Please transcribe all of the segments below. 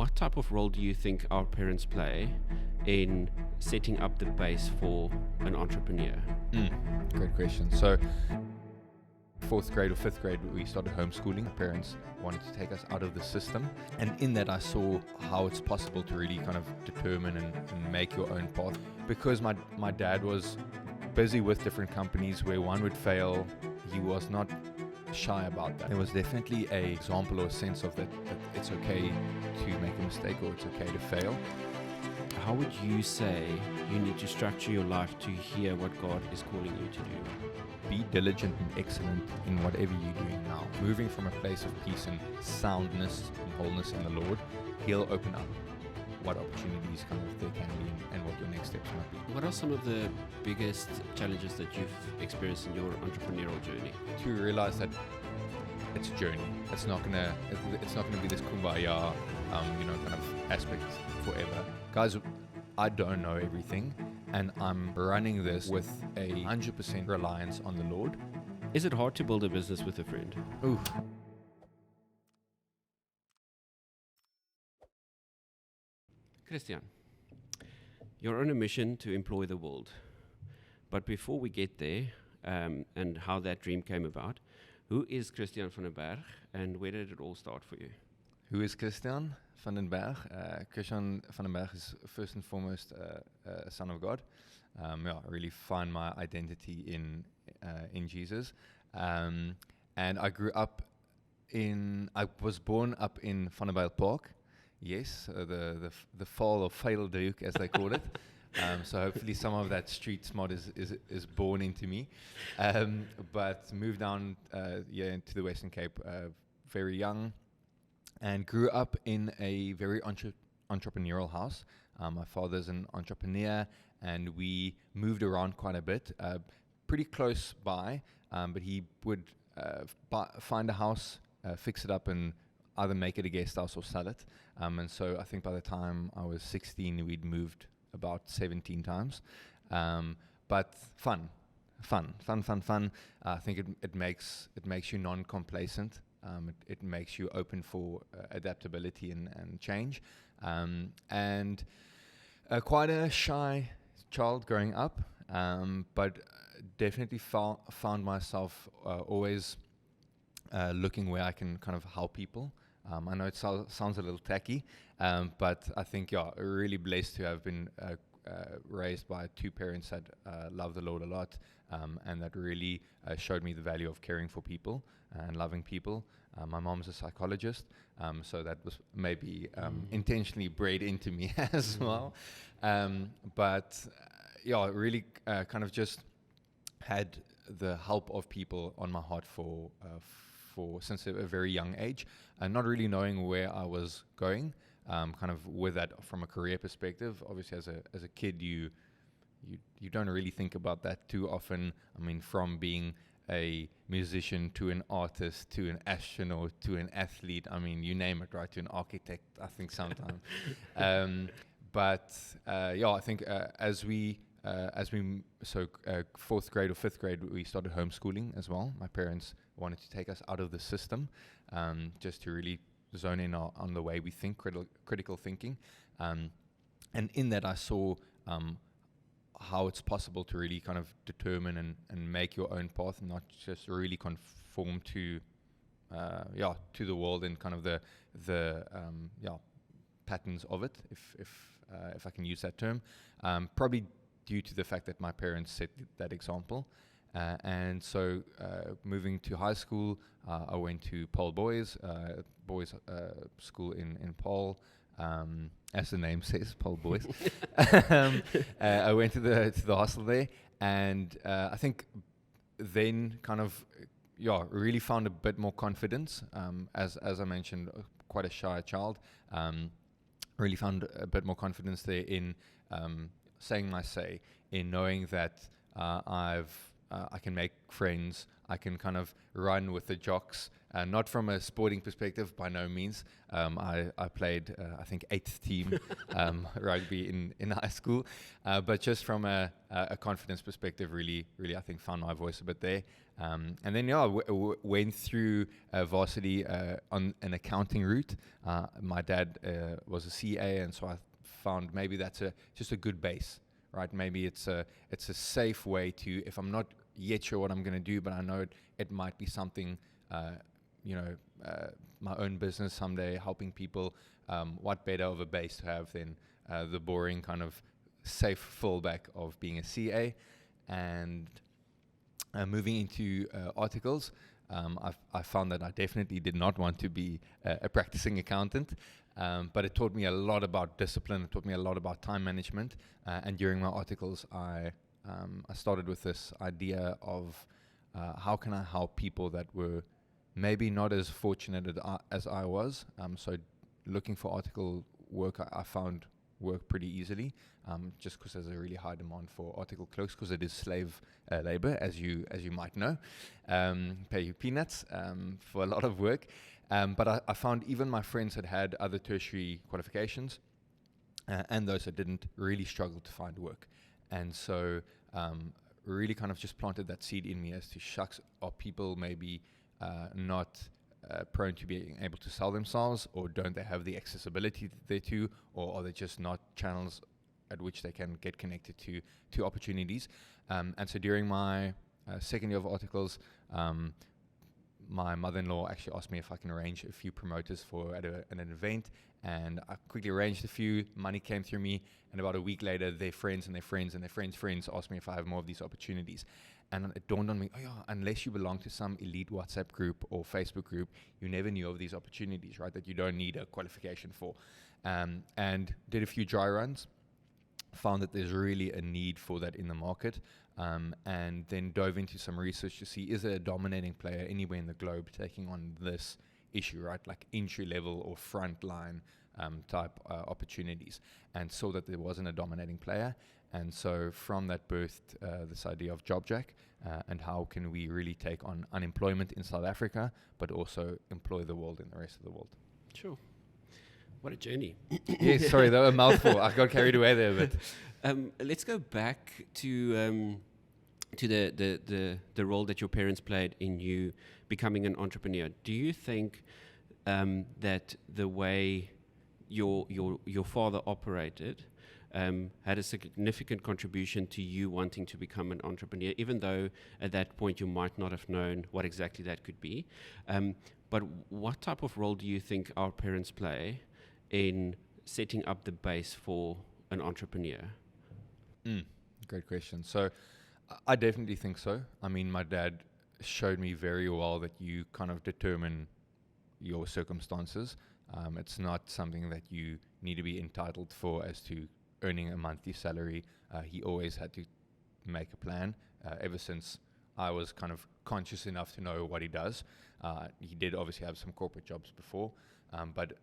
what type of role do you think our parents play in setting up the base for an entrepreneur? Great question. So, 4th grade or 5th grade, we started homeschooling. Parents wanted to take us out of the system. And in that, I saw how it's possible to really kind of determine and make your own path. Because my dad was busy with different companies where one would fail, he was not shy about that. There was definitely an example or a sense of that it's okay to make a mistake or it's okay to fail. How would you say you need to structure your life to hear what God is calling you to do? Be diligent and excellent in whatever you're doing now. Moving from a place of peace and soundness and wholeness in the Lord, He'll open up what opportunities kind of there can be and what your next steps might be. What are some of the biggest challenges that you've experienced in your entrepreneurial journey? To realize that it's a journey. It's not gonna be this kumbaya, kind of aspect forever. Guys, I don't know everything, and I'm running this with 100% reliance on the Lord. Is it hard to build a business with a friend? Ooh. Christiaan, you're on a mission to employ the world. But before we get there, and how that dream came about, who is Christiaan van den Berg, and where did it all start for you? Who is Christiaan van den Berg? Christiaan van den Berg is first and foremost a son of God. I really find my identity in Jesus. And I was born up in Park. Yes, the fall of Veideldruk, as they call it. So hopefully some of that street smart is born into me. But moved down into the Western Cape very young, and grew up in a very entrepreneurial house. My father's an entrepreneur, and we moved around quite a bit, pretty close by, but he would find a house, fix it up, and either make it a guest house or sell it. And so I think by the time I was 16, we'd moved about 17 times. But fun. I think it makes you non-complacent. It makes you open for adaptability and change. And quite a shy child growing up, but definitely found myself always looking where I can kind of help people. I know it sounds a little tacky, but I think, really blessed to have been raised by two parents that love the Lord a lot, and that really showed me the value of caring for people and loving people. My mom's a psychologist, so that was maybe intentionally bred into me as well. But really kind of just had the help of people on my heart for since a very young age, and not really knowing where I was going, kind of with that from a career perspective. Obviously, as a kid, you don't really think about that too often. I mean, from being a musician to an artist to an astronaut to an athlete, I mean, you name it, right? To an architect, I think sometimes. But I think as we 4th grade or 5th grade, we started homeschooling as well. My parents wanted to take us out of the system, just to really zone in on the way we think, critical thinking. And in that, I saw how it's possible to really kind of determine and make your own path, and not just really conform to the world and kind of the patterns of it, if I can use that term. Probably due to the fact that my parents set that example. And so moving to high school, I went to Paul Boys school in Paul, as the name says, Paul Boys. I went to the hostel there, and I think then kind of really found a bit more confidence. As I mentioned, quite a shy child. Really found a bit more confidence there in saying my say, in knowing that I can make friends, I can kind of run with the jocks, not from a sporting perspective, by no means. I played, I think, 8th team rugby in high school, but just from a confidence perspective, really, I think found my voice a bit there. And then, went through varsity on an accounting route. My dad was a CA, and so I found maybe that's just a good base, right? Maybe it's a safe way to, if I'm not yet sure what I'm going to do, but I know it might be something, my own business someday, helping people. What better of a base to have than the boring kind of safe fallback of being a CA? And moving into articles, I found that I definitely did not want to be a practicing accountant, but it taught me a lot about discipline. It taught me a lot about time management. And during my articles, I started with this idea of how can I help people that were maybe not as fortunate as I was. So looking for article work, I found work pretty easily, just because there's a really high demand for article clerks, because it is slave labor, as you might know. Pay you peanuts for a lot of work. But I found even my friends that had other tertiary qualifications, and those that didn't, really struggled to find work. And so really kind of just planted that seed in me as to, shucks, are people maybe not prone to being able to sell themselves, or don't they have the accessibility thereto, or are they just not channels at which they can get connected to opportunities? And so during my second year of articles, my mother-in-law actually asked me if I can arrange a few promoters for at an event, and I quickly arranged a few. Money came through me, and about a week later, their friends and their friends and their friends' friends asked me if I have more of these opportunities. And it dawned on me, unless you belong to some elite WhatsApp group or Facebook group, you never knew of these opportunities, right, that you don't need a qualification for. And did a few dry runs, found that there's really a need for that in the market, and then dove into some research to see, is there a dominating player anywhere in the globe taking on this issue, right, like entry level or frontline type opportunities, and saw that there wasn't a dominating player. And so from that birthed this idea of JOBJACK, and how can we really take on unemployment in South Africa, but also employ the world and the rest of the world. Sure. What a journey. Yes, sorry, that was a mouthful. I got carried away there a bit. Let's go back to the role that your parents played in you becoming an entrepreneur. Do you think that the way your father operated had a significant contribution to you wanting to become an entrepreneur, even though at that point you might not have known what exactly that could be? But what type of role do you think our parents play in setting up the base for an entrepreneur? Great question. So I definitely think so. I mean, my dad showed me very well that you kind of determine your circumstances. It's not something that you need to be entitled for as to earning a monthly salary. He always had to make a plan ever since I was kind of conscious enough to know what he does. He did obviously have some corporate jobs before, but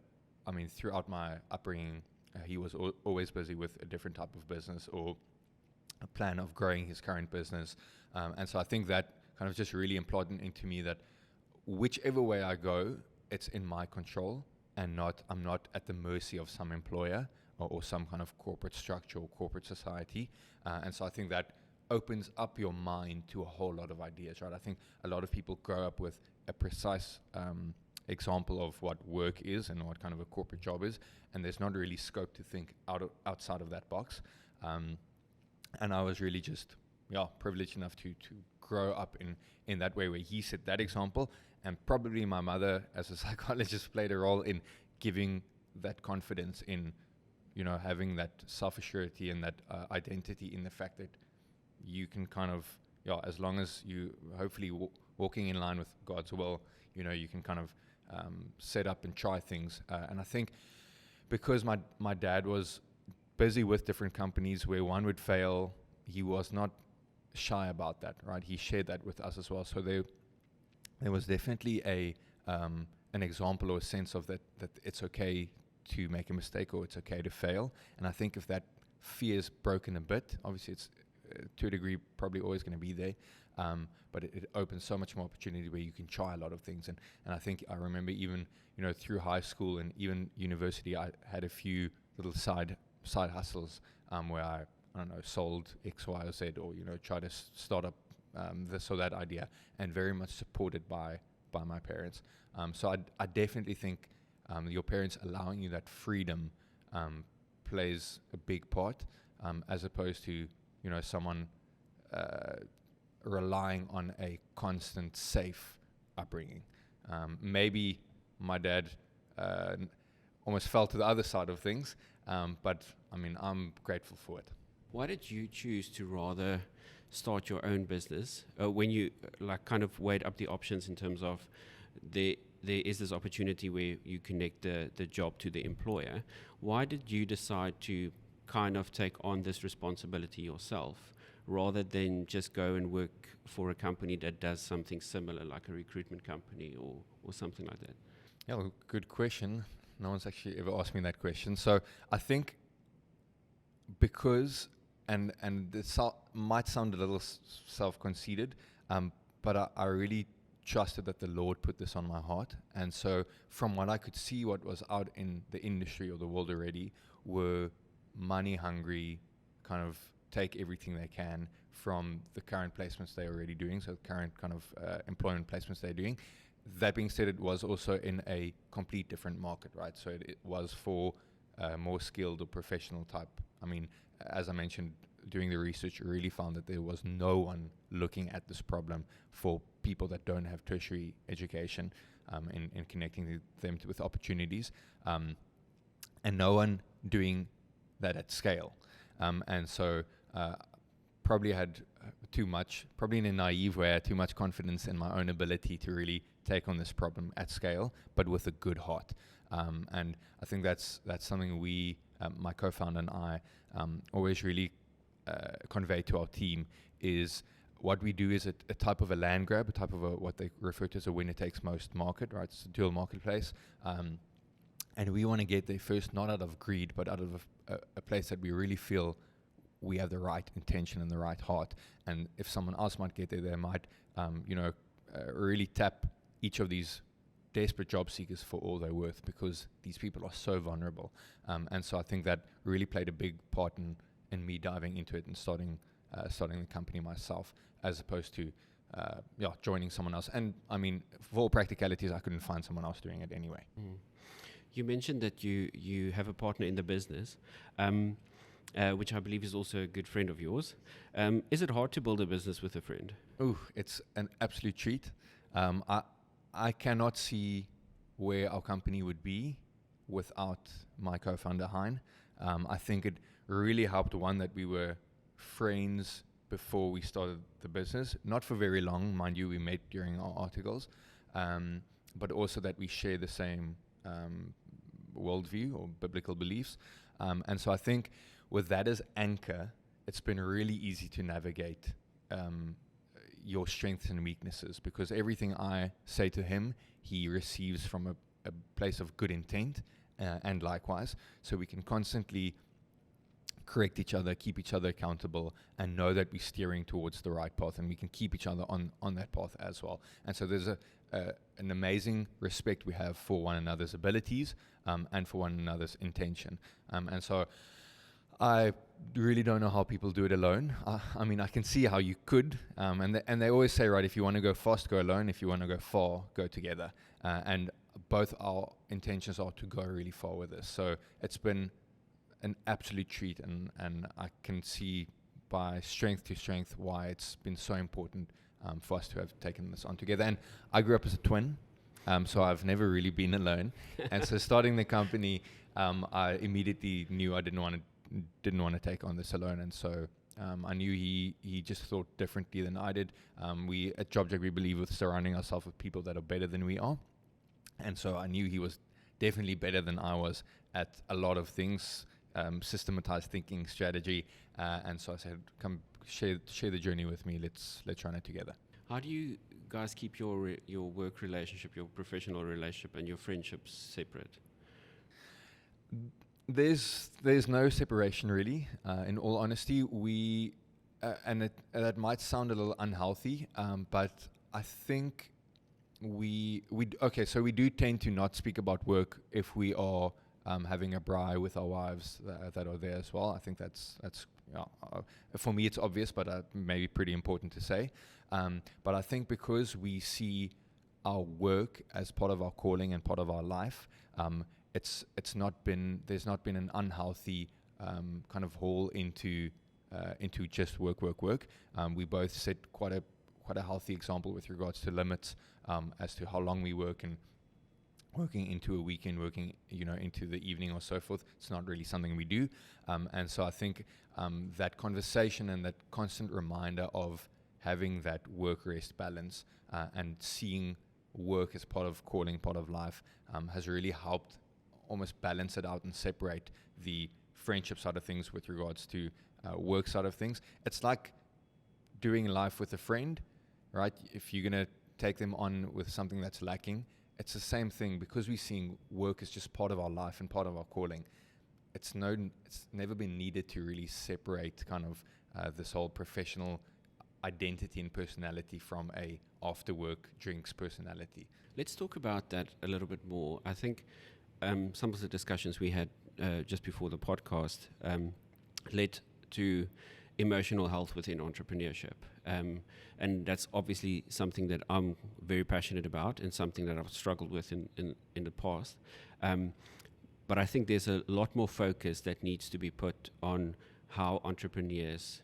I mean, throughout my upbringing, he was always busy with a different type of business or a plan of growing his current business. And so I think that kind of just really implanted into me that whichever way I go, it's in my control, and I'm not at the mercy of some employer or some kind of corporate structure or corporate society. And so I think that opens up your mind to a whole lot of ideas, right? I think a lot of people grow up with a precise example of what work is and what kind of a corporate job is, and there's not really scope to think outside of that box. And I was really just privileged enough to grow up in that way, where he set that example, and probably my mother as a psychologist played a role in giving that confidence in, having that self-assurity and that identity in the fact that you can kind of, as long as you hopefully walking in line with God's will, you can kind of set up and try things. And I think because my dad was busy with different companies where one would fail, he was not shy about that, right? He shared that with us as well. So there was definitely an example or a sense of that it's okay to make a mistake or it's okay to fail. And I think if that fear is broken a bit, obviously it's to a degree probably always going to be there, but it opens so much more opportunity where you can try a lot of things. And I think I remember even, through high school and even university, I had a few little side hustles where I don't know, sold X, Y, or Z, or, try to start up this or that idea, and very much supported by my parents. So I definitely think your parents allowing you that freedom plays a big part, as opposed to, someone relying on a constant safe upbringing. Maybe my dad almost fell to the other side of things, but I mean, I'm grateful for it. Why did you choose to rather start your own business when you kind of weighed up the options in terms of there is this opportunity where you connect the job to the employer? Why did you decide to kind of take on this responsibility yourself rather than just go and work for a company that does something similar, like a recruitment company or something like that? Yeah, well, good question. No one's actually ever asked me that question. So I think because, and it might sound a little self-conceited, but I really trusted that the Lord put this on my heart. And so from what I could see, what was out in the industry or the world already were money hungry, kind of take everything they can from the current placements they're already doing, so current kind of employment placements they're doing. That being said, it was also in a complete different market, right? So it was for more skilled or professional type. I mean, as I mentioned, doing the research, I really found that there was no one looking at this problem for people that don't have tertiary education, in connecting them with opportunities, and no one doing that at scale. And so probably had probably in a naive way, I had too much confidence in my own ability to really take on this problem at scale, but with a good heart. And I think that's something we, my co-founder and I, always really convey to our team is what we do is a type of a land grab, a type of what they refer to as a winner-takes-most market, right? It's a dual marketplace. And we want to get there first, not out of greed, but out of a place that we really feel we have the right intention and the right heart. And if someone else might get there, they might, really tap each of these desperate job seekers for all they're worth, because these people are so vulnerable. And so I think that really played a big part in me diving into it and starting the company myself, as opposed to joining someone else. And I mean, for all practicalities, I couldn't find someone else doing it anyway. You mentioned that you have a partner in the business, which I believe is also a good friend of yours. Is it hard to build a business with a friend? Ooh, it's an absolute treat. I cannot see where our company would be without my co-founder, Heine. I think it really helped, one, that we were friends before we started the business. Not for very long, mind you, we met during our articles, but also that we share the same worldview or biblical beliefs. And so I think with that as anchor, it's been really easy to navigate your strengths and weaknesses, because everything I say to him, he receives from a place of good intent, and likewise. So we can constantly correct each other, keep each other accountable, and know that we're steering towards the right path, and we can keep each other on that path as well. And so there's an amazing respect we have for one another's abilities, and for one another's intention. And so I really don't know how people do it alone. I mean, I can see how you could, and they always say, right, if you want to go fast, go alone. If you want to go far, go together. And both our intentions are to go really far with this. So it's been an absolute treat, and I can see by strength to strength why it's been so important for us to have taken this on together. And I grew up as a twin, so I've never really been alone. And so starting the company, I immediately knew I didn't want to take on this alone. And so I knew he just thought differently than I did. We at JOBJACK, we believe with surrounding ourselves with people that are better than we are. And so I knew he was definitely better than I was at a lot of things, systematized thinking, strategy. And so I said, come share the journey with me. Let's run it together. How do you guys keep your work relationship, your professional relationship, and your friendships separate? There's no separation really. In all honesty, we and that might sound a little unhealthy, but I think so we do tend to not speak about work if we are having a braai with our wives that are there as well. I think that's for me it's obvious, but maybe pretty important to say. But I think because we see our work as part of our calling and part of our life, there's not been an unhealthy kind of haul into just work. We both set quite a healthy example with regards to limits as to how long we work, and working into a weekend, working into the evening or so forth. It's not really something we do, and so I think that conversation and that constant reminder of having that work-rest balance and seeing work as part of calling, part of life, has really helped almost balance it out and separate the friendship side of things with regards to work side of things. It's like doing life with a friend, right? If you're going to take them on with something that's lacking, it's the same thing, because we're seeing work as just part of our life and part of our calling. It's never been needed to really separate kind of this whole professional identity and personality from a after work drinks personality. Let's talk about that a little bit more. I think some of the discussions we had just before the podcast led to emotional health within entrepreneurship. And that's obviously something that I'm very passionate about, and something that I've struggled with in the past. But I think there's a lot more focus that needs to be put on how entrepreneurs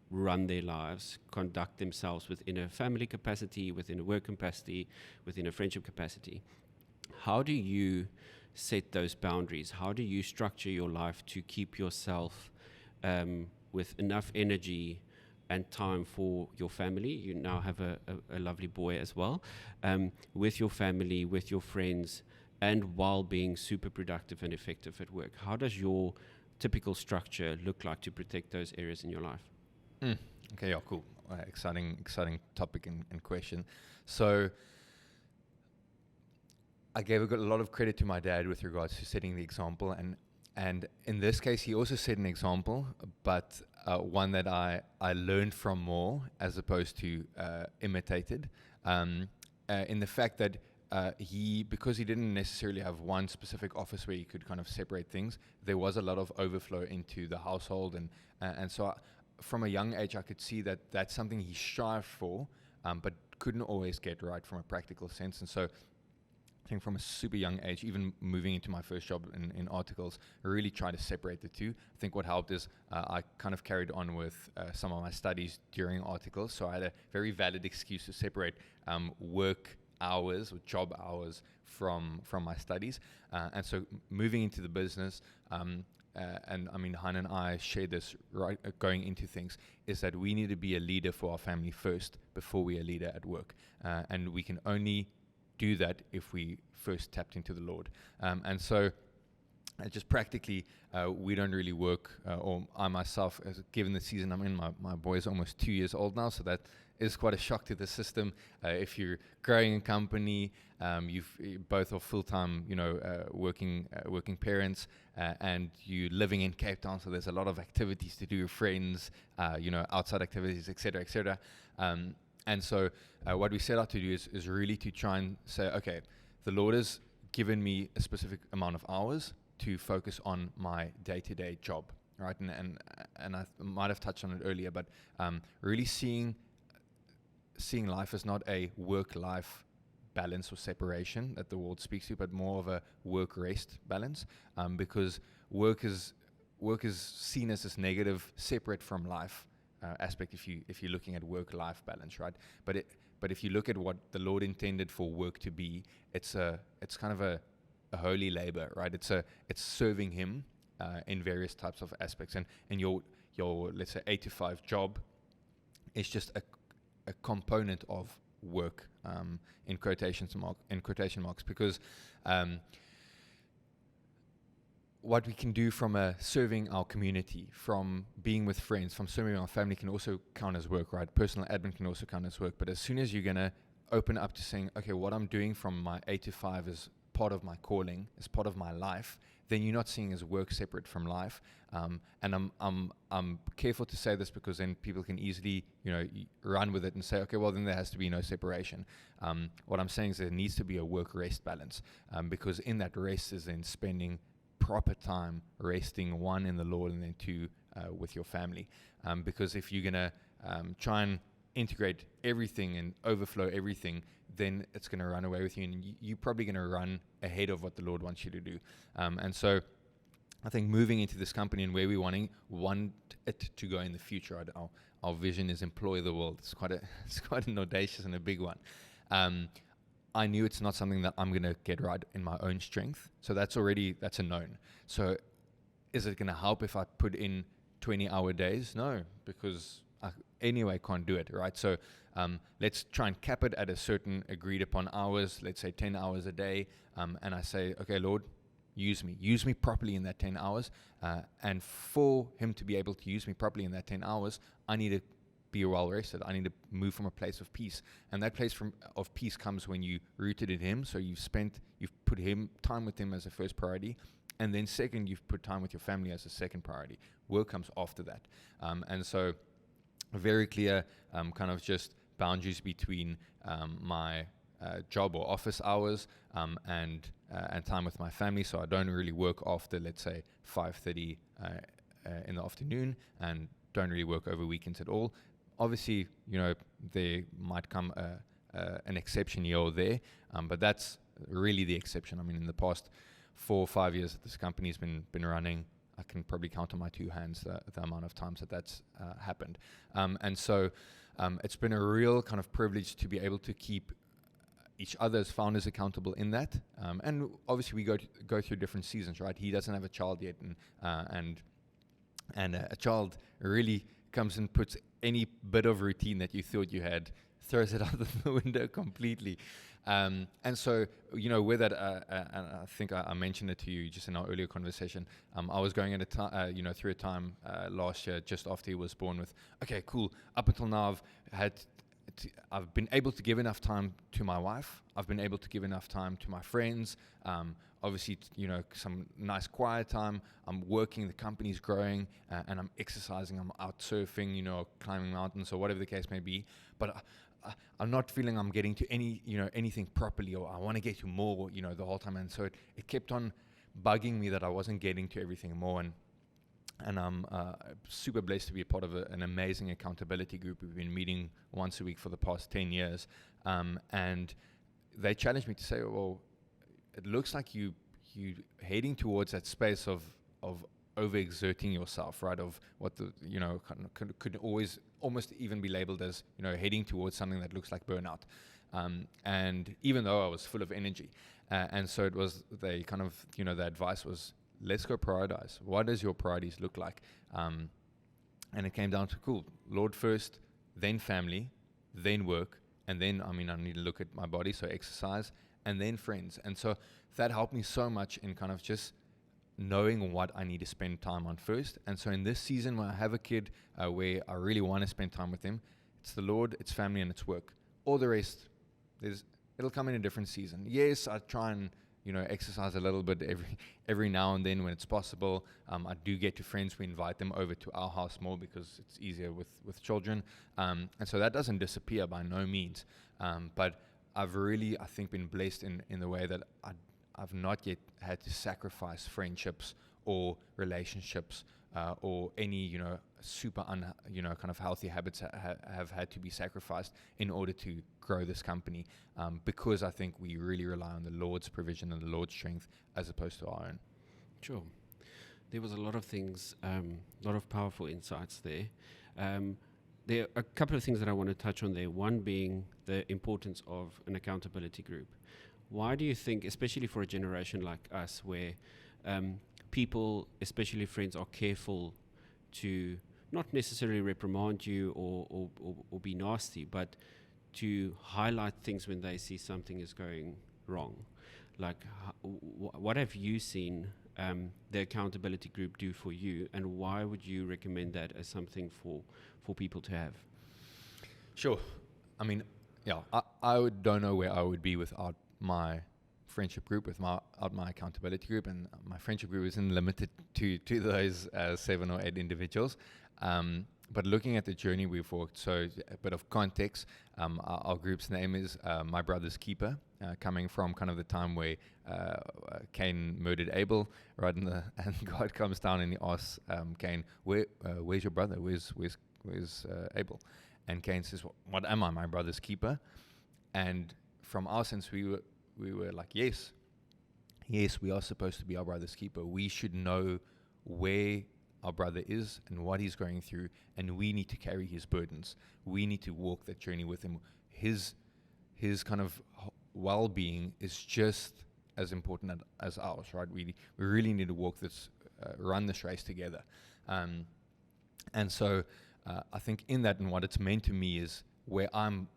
run their lives, conduct themselves within a family capacity, within a work capacity, within a friendship capacity. How do you set those boundaries? How do you structure your life to keep yourself with enough energy and time for your family? You now have a lovely boy as well, with your family, with your friends, and while being super productive and effective at work. How does your typical structure look like to protect those areas in your life? Okay, yeah, cool. Exciting topic and question. So I gave a lot of credit to my dad with regards to setting the example, and in this case he also set an example, but one that I learned from more as opposed to imitated, in the fact that because he didn't necessarily have one specific office where he could kind of separate things, there was a lot of overflow into the household, and so from a young age I could see that that's something he strived for, but couldn't always get right from a practical sense. And so I think from a super young age, even moving into my first job in articles, I really tried to separate the two. I think what helped is I kind of carried on with some of my studies during articles, so I had a very valid excuse to separate work hours or job hours from my studies, and so moving into the business, and I mean Heine and I share this right going into things, is that we need to be a leader for our family first before we're a leader at work, and we can only do that if we first tapped into the Lord, and so just practically we don't really work, or I myself, given the season I'm in, my boy is almost 2 years old now, so that is quite a shock to the system. If you're growing a company, you both are full-time, working parents, and you're living in Cape Town, so there's a lot of activities to do with friends, outside activities, etc., etc. And so what we set out to do is really to try and say, okay, the Lord has given me a specific amount of hours to focus on my day-to-day job, right? And I might have touched on it earlier, but really seeing life as not a work-life balance or separation that the world speaks to, but more of a work-rest balance, because work is seen as this negative, separate from life aspect if you're looking at work-life balance, right? But if you look at what the Lord intended for work to be, it's kind of a holy labor, right? It's serving Him in various types of aspects, and your let's say 8 to 5 job is just a component of work, in quotation marks, because what we can do from serving our community, from being with friends, from serving our family can also count as work, right? Personal admin can also count as work. But as soon as you're going to open up to saying, okay, what I'm doing from my 8 to 5 is part of my calling, as part of my life, then you're not seeing as work separate from life. And I'm careful to say this because then people can easily, run with it and say, okay, well then there has to be no separation. What I'm saying is there needs to be a work-rest balance, because in that rest is then spending proper time resting, one, in the Lord, and then two, with your family. Because if you're going to try and integrate everything and overflow everything, then it's going to run away with you, and you're probably going to run ahead of what the Lord wants you to do. And so I think moving into this company and where we want it to go in the future, our vision is employ the world. It's quite an audacious and a big one. I knew it's not something that I'm going to get right in my own strength. So that's a known. So is it going to help if I put in 20-hour days? No, because I anyway can't do it, right? So let's try and cap it at a certain agreed upon hours, let's say 10 hours a day. And I say, okay, Lord, use me properly in that 10 hours. And for him to be able to use me properly in that 10 hours, I need to be well rested. I need to move from a place of peace. And that place of peace comes when you rooted in him. So you've put time with him as a first priority. And then second, you've put time with your family as a second priority. Work comes after that. And so very clear kind of just boundaries between my job or office hours and time with my family. So I don't really work after, let's say, 5:30 in the afternoon, and don't really work over weekends at all. Obviously, there might come an exception here or there, but that's really the exception. I mean, in the past 4 or 5 years that this company's been running, I can probably count on my two hands the amount of times that's happened. And so it's been a real kind of privilege to be able to keep each other as founders accountable in that. And obviously we go through different seasons, right? He doesn't have a child yet, and a child really comes and puts any bit of routine that you thought you had, throws it out the window completely. And so, with that, and I think I mentioned it to you just in our earlier conversation. I was going at a time, through a time last year, just after he was born, with, okay, cool. Up until now, I've been able to give enough time to my wife. I've been able to give enough time to my friends. Obviously, some nice quiet time. I'm working, the company's growing, and I'm exercising. I'm out surfing, climbing mountains, or whatever the case may be. But I'm not feeling I'm getting to anything properly, or I want to get to more, the whole time. And so it kept on bugging me that I wasn't getting to everything more. And I'm super blessed to be a part of an amazing accountability group. We've been meeting once a week for the past 10 years. And they challenged me to say, well, it looks like you heading towards that space of overexerting yourself, right? Of what could always almost even be labeled as, heading towards something that looks like burnout. And even though I was full of energy, and so it was, they kind of, the advice was, let's go prioritize. What does your priorities look like? And it came down to, cool, Lord first, then family, then work, and then, I need to look at my body, so exercise, and then friends. And so that helped me so much in kind of just knowing what I need to spend time on first. And so in this season where I have a kid, where I really want to spend time with him, it's the Lord, it's family, and it's work. All the rest, it'll come in a different season. Yes, I try and exercise a little bit every now and then when it's possible. I do get to friends. We invite them over to our house more because it's easier with children. And so that doesn't disappear by no means. But I've really, I think, been blessed in the way that I've not yet had to sacrifice friendships or relationships or any, super kind of healthy habits have had to be sacrificed in order to grow this company, because I think we really rely on the Lord's provision and the Lord's strength as opposed to our own. Sure. There was a lot of things, a lot of powerful insights there. There are a couple of things that I want to touch on there. One being the importance of an accountability group. Why do you think, especially for a generation like us, where people, especially friends, are careful to not necessarily reprimand you or be nasty, but to highlight things when they see something is going wrong? Like, what have you seen the accountability group do for you, and why would you recommend that as something for people to have? Sure. I don't know where I would be without my friendship group with my accountability group, and my friendship group isn't limited to those 7 or 8 individuals. But looking at the journey we've walked, so a bit of context, our group's name is My Brother's Keeper, coming from kind of the time where Cain murdered Abel, right? And God comes down and he asks Cain, where's your brother? Where's Abel? And Cain says, what am I, my brother's keeper? And from our sense, we were like, yes, we are supposed to be our brother's keeper. We should know where our brother is and what he's going through, and we need to carry his burdens. We need to walk that journey with him. His kind of well-being is just as important as ours, right? We really need to walk this, run this race together. And so I think in that, and what it's meant to me is where I'm,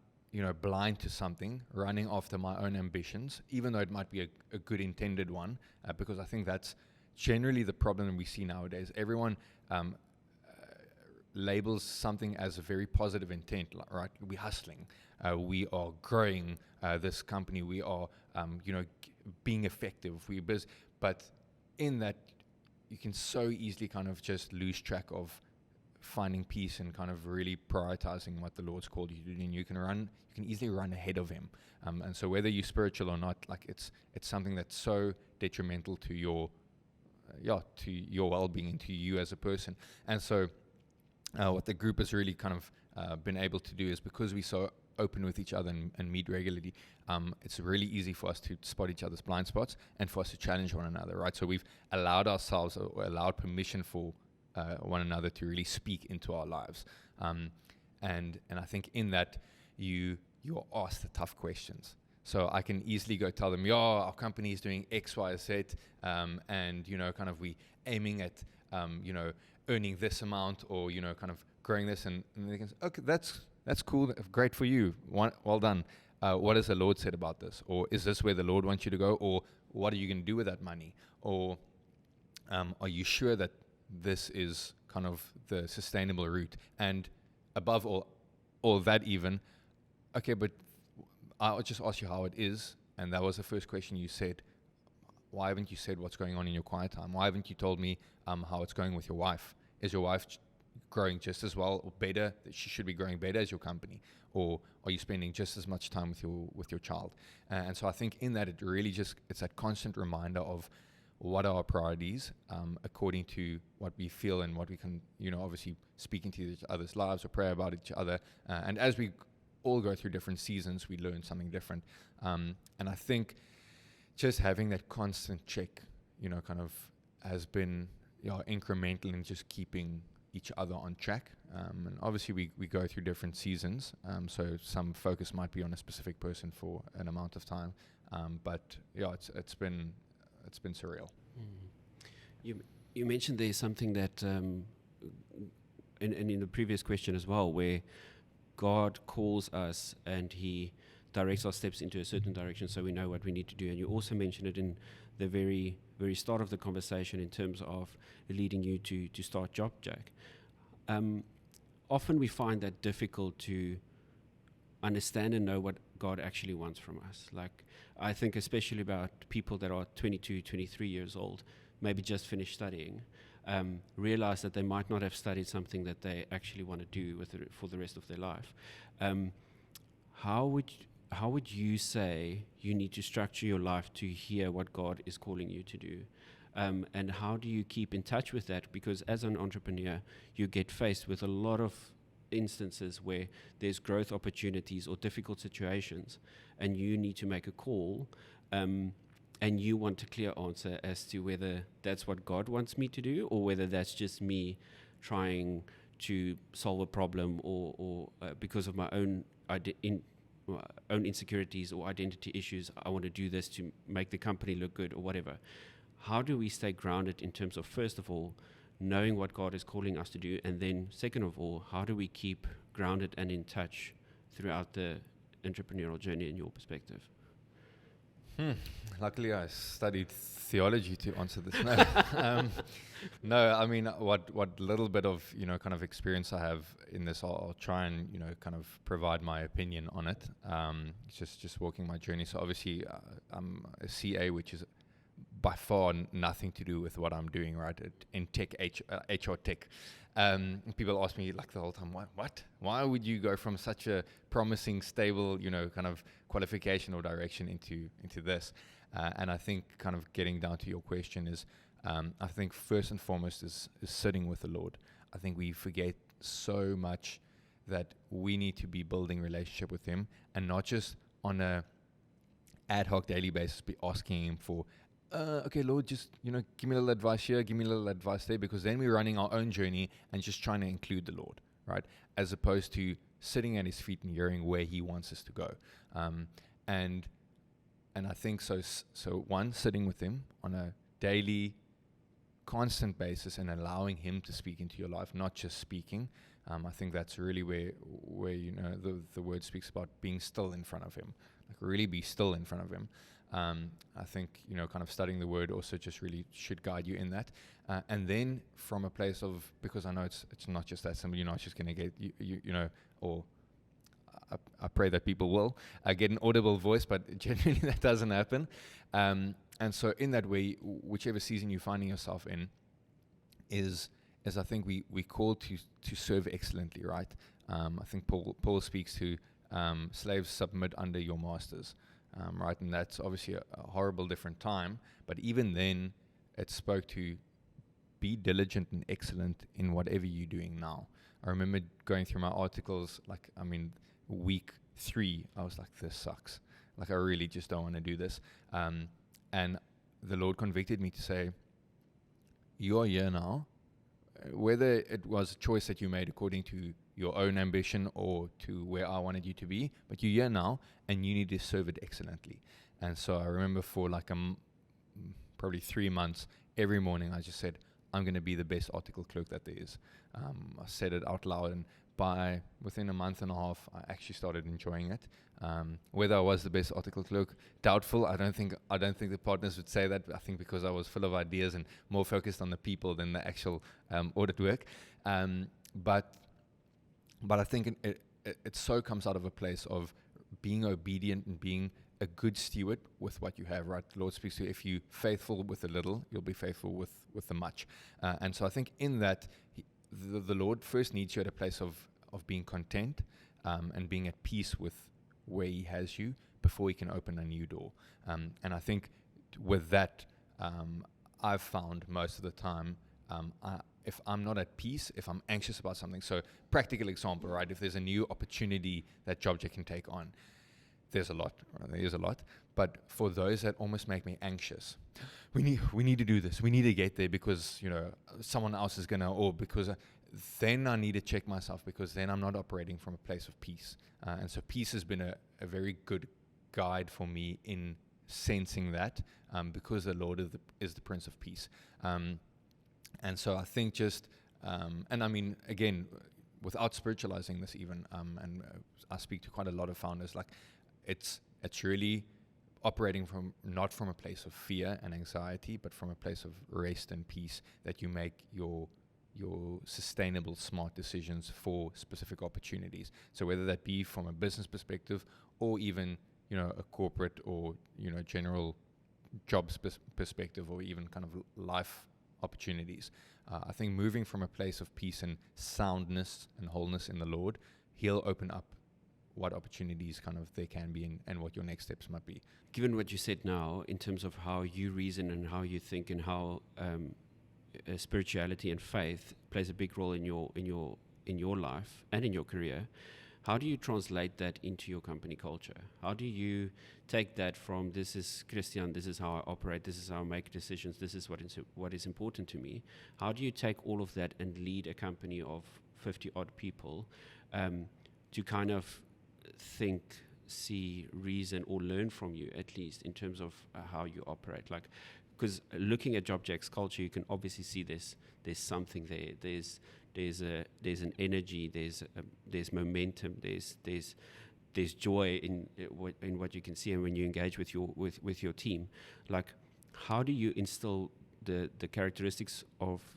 blind to something, running after my own ambitions, even though it might be a good intended one, because I think that's generally the problem we see nowadays. Everyone labels something as a very positive intent, right? We're hustling, we are growing this company, we are, being effective, we're busy. But in that, you can so easily kind of just lose track of finding peace and kind of really prioritizing what the Lord's called you to do. And you can easily run ahead of him. And so whether you're spiritual or not, like it's something that's so detrimental to your well-being and to you as a person. And so what the group has really kind of been able to do is, because we're so open with each other and meet regularly, it's really easy for us to spot each other's blind spots and for us to challenge one another, right? So we've allowed ourselves, or allowed permission for one another to really speak into our lives. And I think in that, you are asked the tough questions. So I can easily go tell them, our company is doing X, Y, Z, and, kind of we aiming at, earning this amount, or, kind of growing this, and they can say, okay, that's cool, great for you, well done. What has the Lord said about this? Or is this where the Lord wants you to go? Or what are you going to do with that money? Or are you sure that this is kind of the sustainable route? And above all that even, okay, but I'll just ask you how it is. And that was the first question you said. Why haven't you said what's going on in your quiet time? Why haven't you told me how it's going with your wife? Is your wife growing just as well or better? She should be growing better as your company. Or are you spending just as much time with your child? And so I think in that, it's that constant reminder of what are our priorities according to what we feel and what we can, obviously speak into each other's lives or pray about each other. And as we all go through different seasons, we learn something different. And I think just having that constant check, kind of has been incremental in just keeping each other on track. And obviously we go through different seasons. So some focus might be on a specific person for an amount of time. But it's been surreal. You mentioned there's something that, and in the previous question as well, where God calls us and He directs our steps into a certain direction, so we know what we need to do. And you also mentioned it in the very, very start of the conversation in terms of leading you to start JOBJACK. Often we find that difficult to understand and know what God actually wants from us. Like, I think especially about people that are 22, 23 years old, maybe just finished studying, realize that they might not have studied something that they actually want to do for the rest of their life. How would you say you need to structure your life to hear what God is calling you to do? And how do you keep in touch with that? Because as an entrepreneur, you get faced with a lot of instances where there's growth opportunities or difficult situations, and you need to make a call, and you want a clear answer as to whether that's what God wants me to do, or whether that's just me trying to solve a problem, or because of my own insecurities or identity issues, I want to do this to make the company look good or whatever. How do we stay grounded in terms of, first of all, knowing what God is calling us to do, and then second of all, how do we keep grounded and in touch throughout the entrepreneurial journey in your perspective? Luckily, I studied theology to answer this. No, no. I mean, what little bit of kind of experience I have in this, I'll try and kind of provide my opinion on it. Just walking my journey. So obviously, I'm a CA, which is by far nothing to do with what I'm doing, right? In tech, HR tech. People ask me like the whole time, why would you go from such a promising, stable, kind of qualification or direction into this? And I think kind of getting down to your question is, I think first and foremost is sitting with the Lord. I think we forget so much that we need to be building relationship with Him, and not just on a ad hoc daily basis be asking Him for, okay, Lord, just, give me a little advice here, give me a little advice there, because then we're running our own journey and just trying to include the Lord, right? As opposed to sitting at His feet and hearing where He wants us to go. And I think so one, sitting with Him on a daily, constant basis and allowing Him to speak into your life, not just speaking. I think that's really where the word speaks about being still in front of Him, like really be still in front of Him. I think, kind of studying the word also just really should guide you in that. And then from a place of, because I know it's not just that simple, you're not just going to get, or I pray that people will get an audible voice, but generally that doesn't happen. And so in that way, whichever season you're finding yourself in is I think we call to serve excellently, right? I think Paul speaks to slaves submit under your masters. Right, and that's obviously a horrible different time, but even then it spoke to be diligent and excellent in whatever you're doing now. I remember going through my articles, week 3, I was like, this sucks. Like, I really just don't want to do this. And the Lord convicted me to say, you are here now, whether it was a choice that you made according to your own ambition or to where I wanted you to be, but you're here now and you need to serve it excellently. And so I remember for like probably 3 months, every morning I just said, I'm going to be the best article clerk that there is. I said it out loud, and within a month and a half, I actually started enjoying it. Whether I was the best article clerk, doubtful. I don't think the partners would say that. I think because I was full of ideas and more focused on the people than the actual audit work. But I think it so comes out of a place of being obedient and being a good steward with what you have, right? The Lord speaks to you, if you're faithful with the little, you'll be faithful with the much. And so I think in that, the Lord first needs you at a place of being content and being at peace with where He has you before He can open a new door. And I think with that, I've found most of the time, if I'm not at peace, if I'm anxious about something. So practical example, right? If there's a new opportunity that JOBJACK can take on, there's a lot, right? There is a lot. But for those that almost make me anxious, we need to do this. We need to get there because, someone else is going to, or because then I need to check myself, because then I'm not operating from a place of peace. And so peace has been a very good guide for me in sensing that, because the Lord is the Prince of Peace. And so I think just, and I mean, again, without spiritualizing this even, and I speak to quite a lot of founders, like it's really operating not from a place of fear and anxiety, but from a place of rest and peace, that you make your sustainable, smart decisions for specific opportunities. So whether that be from a business perspective or even, a corporate or, general jobs perspective, or even kind of life opportunities. I think moving from a place of peace and soundness and wholeness in the Lord, He'll open up what opportunities kind of there can be and what your next steps might be. Given what you said now, in terms of how you reason and how you think and how spirituality and faith plays a big role in your life and in your career, how do you translate that into your company culture? How do you take that from, this is Christiaan, this is how I operate, this is how I make decisions, this is what is important to me? How do you take all of that and lead a company of 50 odd people to kind of think, see, reason, or learn from you, at least in terms of how you operate? Like, because looking at JOBJACK's culture, you can obviously see there's something there. There's an energy. There's momentum. There's there's joy in what you can see, and when you engage with your team. Like, how do you instill the characteristics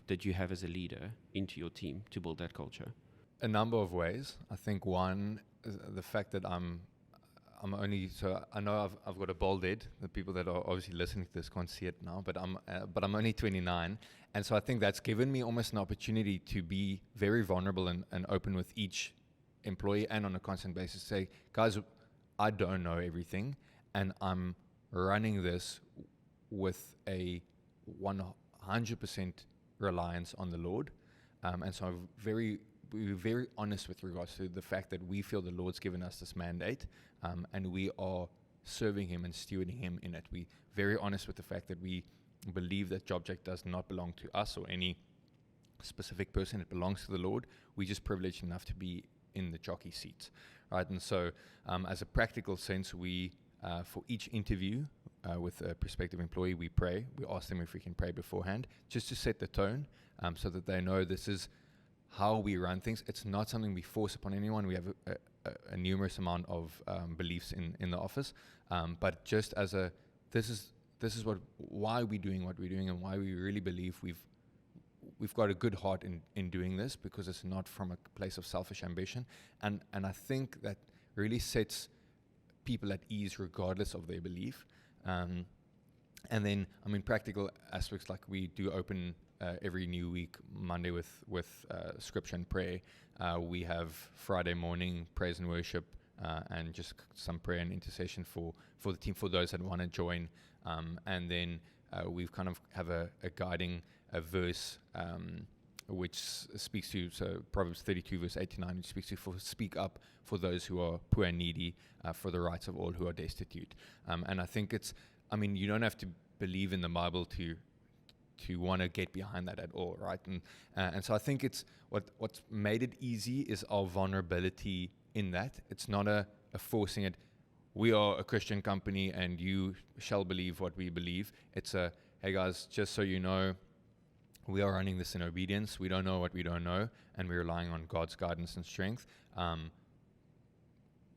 that you have as a leader into your team to build that culture? A number of ways. I think one is the fact that I'm only, so I know I've got a bald head. The people that are obviously listening to this can't see it now, but I'm only 29, and so I think that's given me almost an opportunity to be very vulnerable and open with each employee, and on a constant basis say, guys, I don't know everything, and I'm running this with a 100% reliance on the Lord, and so we're very honest with regards to the fact that we feel the Lord's given us this mandate, and we are serving Him and stewarding Him in it. We're very honest with the fact that we believe that JOBJACK does not belong to us or any specific person. It belongs to the Lord. We're just privileged enough to be in the jockey seats, right? And so, as a practical sense, we for each interview with a prospective employee, we pray. We ask them if we can pray beforehand, just to set the tone, so that they know this is how we run things. It's not something we force upon anyone. We have a numerous amount of beliefs in the office, but just as this is why we're doing what we're doing, and why we really believe we've got a good heart in doing this, because it's not from a place of selfish ambition, and I think that really sets people at ease regardless of their belief. And then, I mean, practical aspects, like we do open every new week Monday with scripture and prayer. We have Friday morning praise and worship, and just some prayer and intercession for the team, for those that want to join. And then we've kind of have a guiding verse which speaks to, so Proverbs 32 verse 89, which speaks to speak up for those who are poor and needy, for the rights of all who are destitute. And I think you don't have to believe in the Bible to want to get behind that at all, right? And so I think it's what's made it easy is our vulnerability in that. It's not a forcing it. We are a Christian company and you shall believe what we believe. It's hey guys, just so you know, we are running this in obedience. We don't know what we don't know, and we're relying on God's guidance and strength.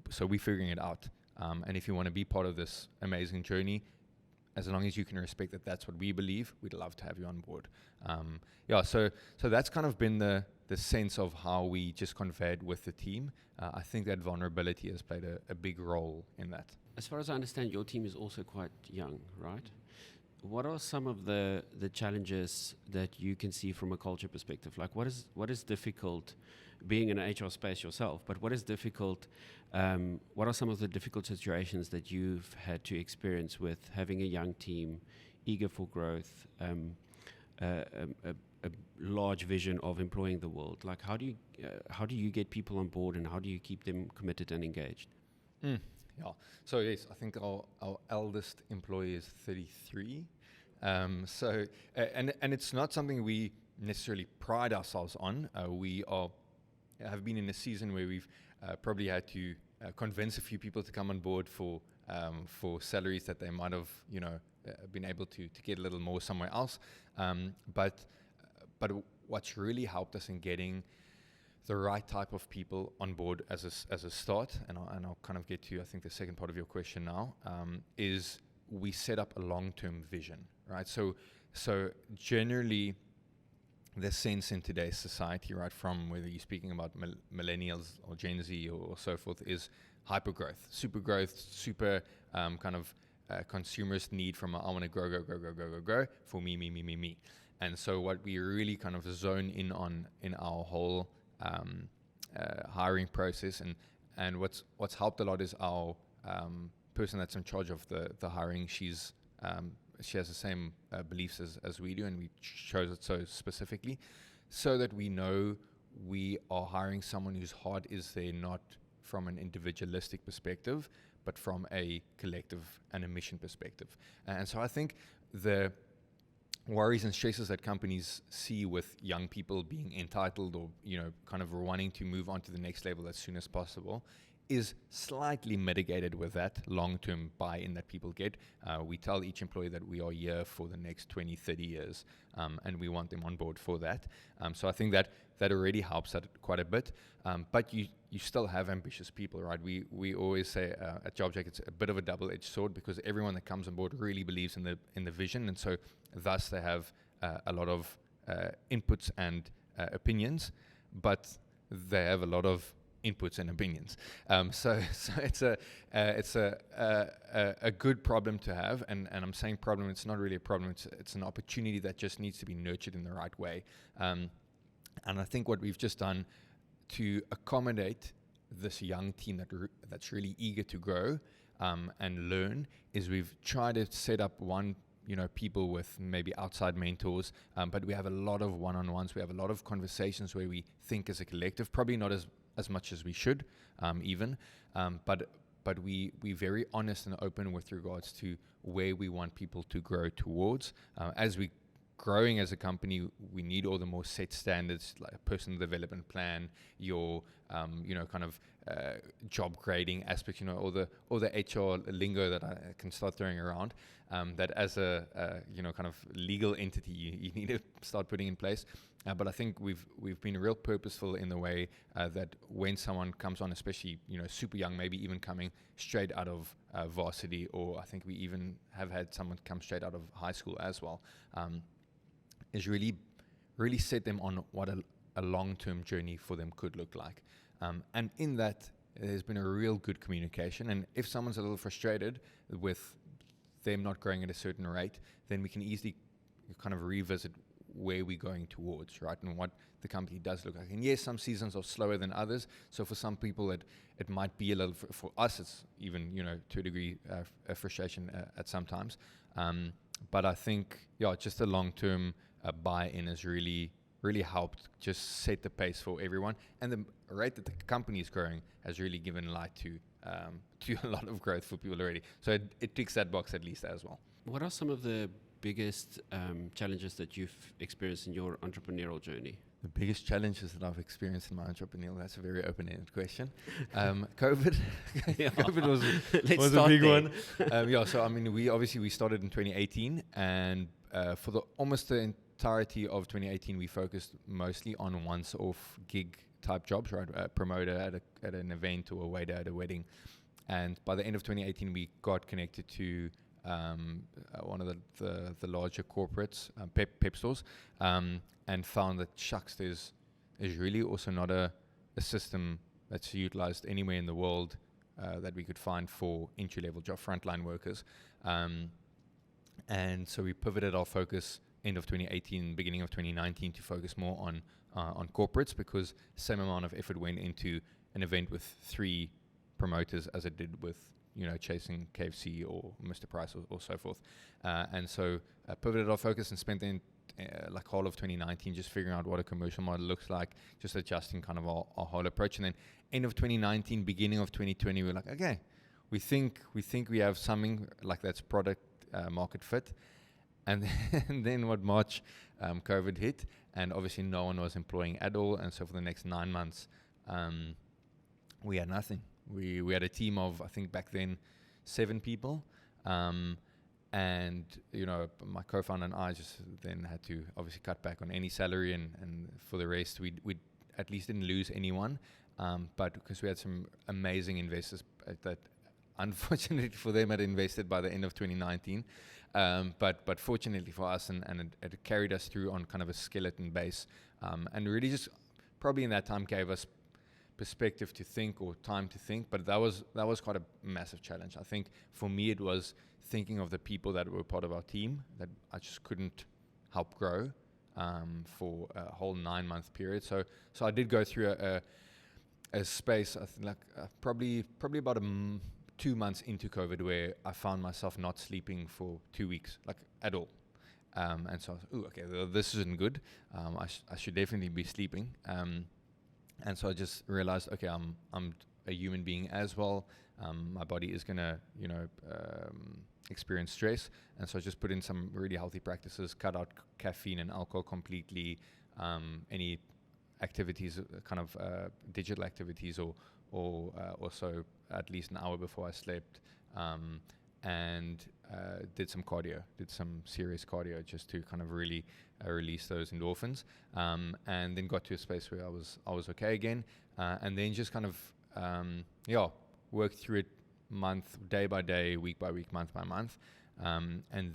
So we're figuring it out. And if you want to be part of this amazing journey, as long as you can respect that that's what we believe, we'd love to have you on board. So that's kind of been the sense of how we just conveyed with the team. I think that vulnerability has played a big role in that. As far as I understand, your team is also quite young, right? What are some of the challenges that you can see from a culture perspective? Like, what is difficult, being in an HR space yourself, but what is difficult, what are some of the difficult situations that you've had to experience with having a young team, eager for growth, a large vision of employing the world? Like, how do you get people on board, and how do you keep them committed and engaged? Yeah. So yes, I think our eldest employee is 33. And it's not something we necessarily pride ourselves on. We have been in a season where we've probably had to convince a few people to come on board for salaries that they might have, been able to get a little more somewhere else. But what's really helped us in getting the right type of people on board as a start, and I'll kind of get to, I think, the second part of your question now, is we set up a long-term vision, right? So generally, the sense in today's society, right, from whether you're speaking about millennials or Gen Z or so forth, is hyper growth, super kind of consumerist need from I want to grow for me. And so what we really kind of zone in on in our whole hiring process, and what's helped a lot is our person that's in charge of the hiring. She has the same beliefs as we do, and we chose it so specifically so that we know we are hiring someone whose heart is there, not from an individualistic perspective, but from a collective and a mission perspective. And so I think the worries and stresses that companies see with young people being entitled or, kind of wanting to move on to the next level as soon as possible is slightly mitigated with that long-term buy-in that people get. We tell each employee that we are here for the next 20, 30 years, and we want them on board for that. So I think that already helps that quite a bit. But you still have ambitious people, right? We always say at JOBJACK it's a bit of a double-edged sword, because everyone that comes on board really believes in the vision, and so thus they have a lot of inputs and opinions, but they have a lot of inputs and opinions. So it's a good problem to have, and I'm saying problem, it's not really a problem, it's an opportunity that just needs to be nurtured in the right way. And I think what we've just done to accommodate this young team that's really eager to grow and learn is we've tried to set up people with maybe outside mentors, but we have a lot of one-on-ones. We have a lot of conversations where we think as a collective, probably not as much as we should, but we're very honest and open with regards to where we want people to grow towards. As we growing as a company, we need all the more set standards, like a personal development plan, your job grading aspects, all the HR lingo that I can start throwing around, that as a kind of legal entity you need to start putting in place. But I think we've been real purposeful in the way that when someone comes on, especially super young, maybe even coming straight out of varsity, or I think we even have had someone come straight out of high school as well, is really set them on what a long-term journey for them could look like. And in that, there's been a real good communication. And if someone's a little frustrated with them not growing at a certain rate, then we can easily kind of revisit where we're going towards, right? And what the company does look like. And yes, some seasons are slower than others. So for some people, it might be a little, for us, it's even, to a degree, a frustration at some times. But I think, just a long-term buy-in has really helped just set the pace for everyone. And the rate that the company is growing has really given light to a lot of growth for people already. So it ticks that box at least as well. What are some of the biggest challenges that you've experienced in your entrepreneurial journey? The biggest challenges that I've experienced in my entrepreneurial, that's a very open-ended question. COVID. COVID was a big one. So I mean, we started in 2018, and for almost the entirety of 2018, we focused mostly on once-off gig type jobs, right? A promoter at an event, or a waiter at a wedding. And by the end of 2018, we got connected to one of the larger corporates, pep stores, and found that there's really also not a system that's utilized anywhere in the world that we could find for entry-level job frontline workers. And so we pivoted our focus end of 2018, beginning of 2019, to focus more on corporates, because same amount of effort went into an event with 3 promoters as it did with chasing KFC or Mr. Price or so forth. And so pivoted our focus and spent like all of 2019 just figuring out what a commercial model looks like, just adjusting kind of our whole approach. And then end of 2019, beginning of 2020, we're like, okay, we think we have something like that's product market fit. And then what March, COVID hit, and obviously no one was employing at all. And so for the next 9 months, we had nothing. We had a team of, I think back then, 7 people. And, my co-founder and I just then had to obviously cut back on any salary, and for the rest, we at least didn't lose anyone. But because we had some amazing investors that unfortunately for them had invested by the end of 2019. But fortunately for us, and it carried us through on kind of a skeleton base, and really just probably in that time gave us perspective to think, or time to think. But that was quite a massive challenge. I think for me it was thinking of the people that were part of our team that I just couldn't help grow for a whole 9-month period. So I did go through a space, I think probably about 2 months into COVID, where I found myself not sleeping for 2 weeks, like at all. And so I was, okay, well, this isn't good. I should definitely be sleeping. And so I just realized, okay, I'm a human being as well. My body is gonna, experience stress. And so I just put in some really healthy practices, cut out caffeine and alcohol completely, any activities, kind of digital activities or or so, at least an hour before I slept, and did some cardio, did some serious cardio just to kind of really release those endorphins, and then got to a space where I was okay again, and then just kind of worked through it day by day, week by week, month by month, and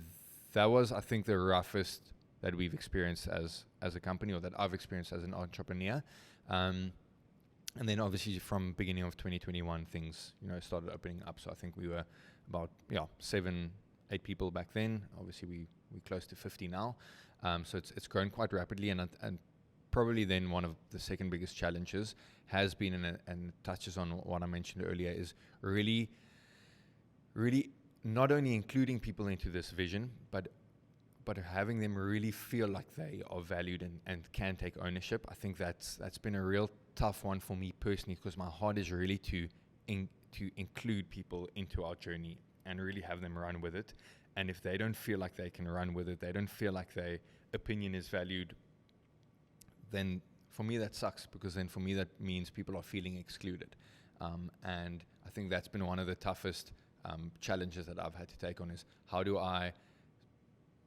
that was, I think, the roughest that we've experienced as a company, or that I've experienced as an entrepreneur. And then obviously from beginning of 2021, things, started opening up. So I think we were about 7-8 people back then. Obviously we're close to 50 now. So it's grown quite rapidly, and probably then one of the second biggest challenges has been, and touches on what I mentioned earlier, is really not only including people into this vision, but having them really feel like they are valued and can take ownership. I think that's been a real tough one for me personally, because my heart is really to include people into our journey and really have them run with it. And if they don't feel like they can run with it, they don't feel like their opinion is valued, then for me that sucks, because then for me that means people are feeling excluded. And I think that's been one of the toughest challenges that I've had to take on, is how do I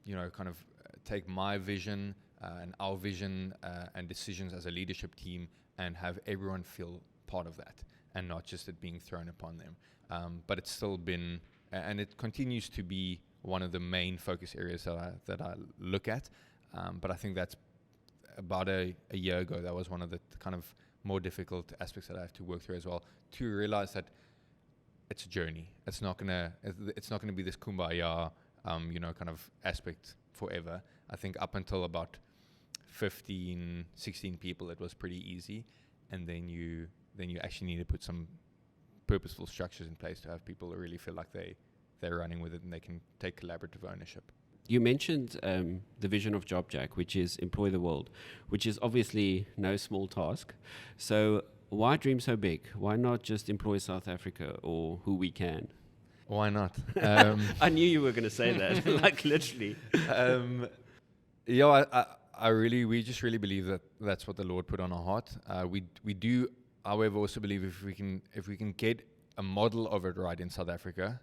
kind of take my vision and our vision and decisions as a leadership team and have everyone feel part of that, and not just it being thrown upon them. But it's still been, and it continues to be, one of the main focus areas that I look at. But I think that's about a year ago, that was one of the kind of more difficult aspects that I have to work through as well, to realize that it's a journey. It's not gonna be this kumbaya, kind of aspect forever. I think up until about 15, 16 people, it was pretty easy. And then you actually need to put some purposeful structures in place to have people really feel like they're running with it and they can take collaborative ownership. You mentioned the vision of JOBJACK, which is employ the world, which is obviously no small task. So why dream so big? Why not just employ South Africa, or who we can? Why not? I knew you were going to say that, like literally. We just really believe that that's what the Lord put on our heart. We do, however, also believe if we can get a model of it right in South Africa,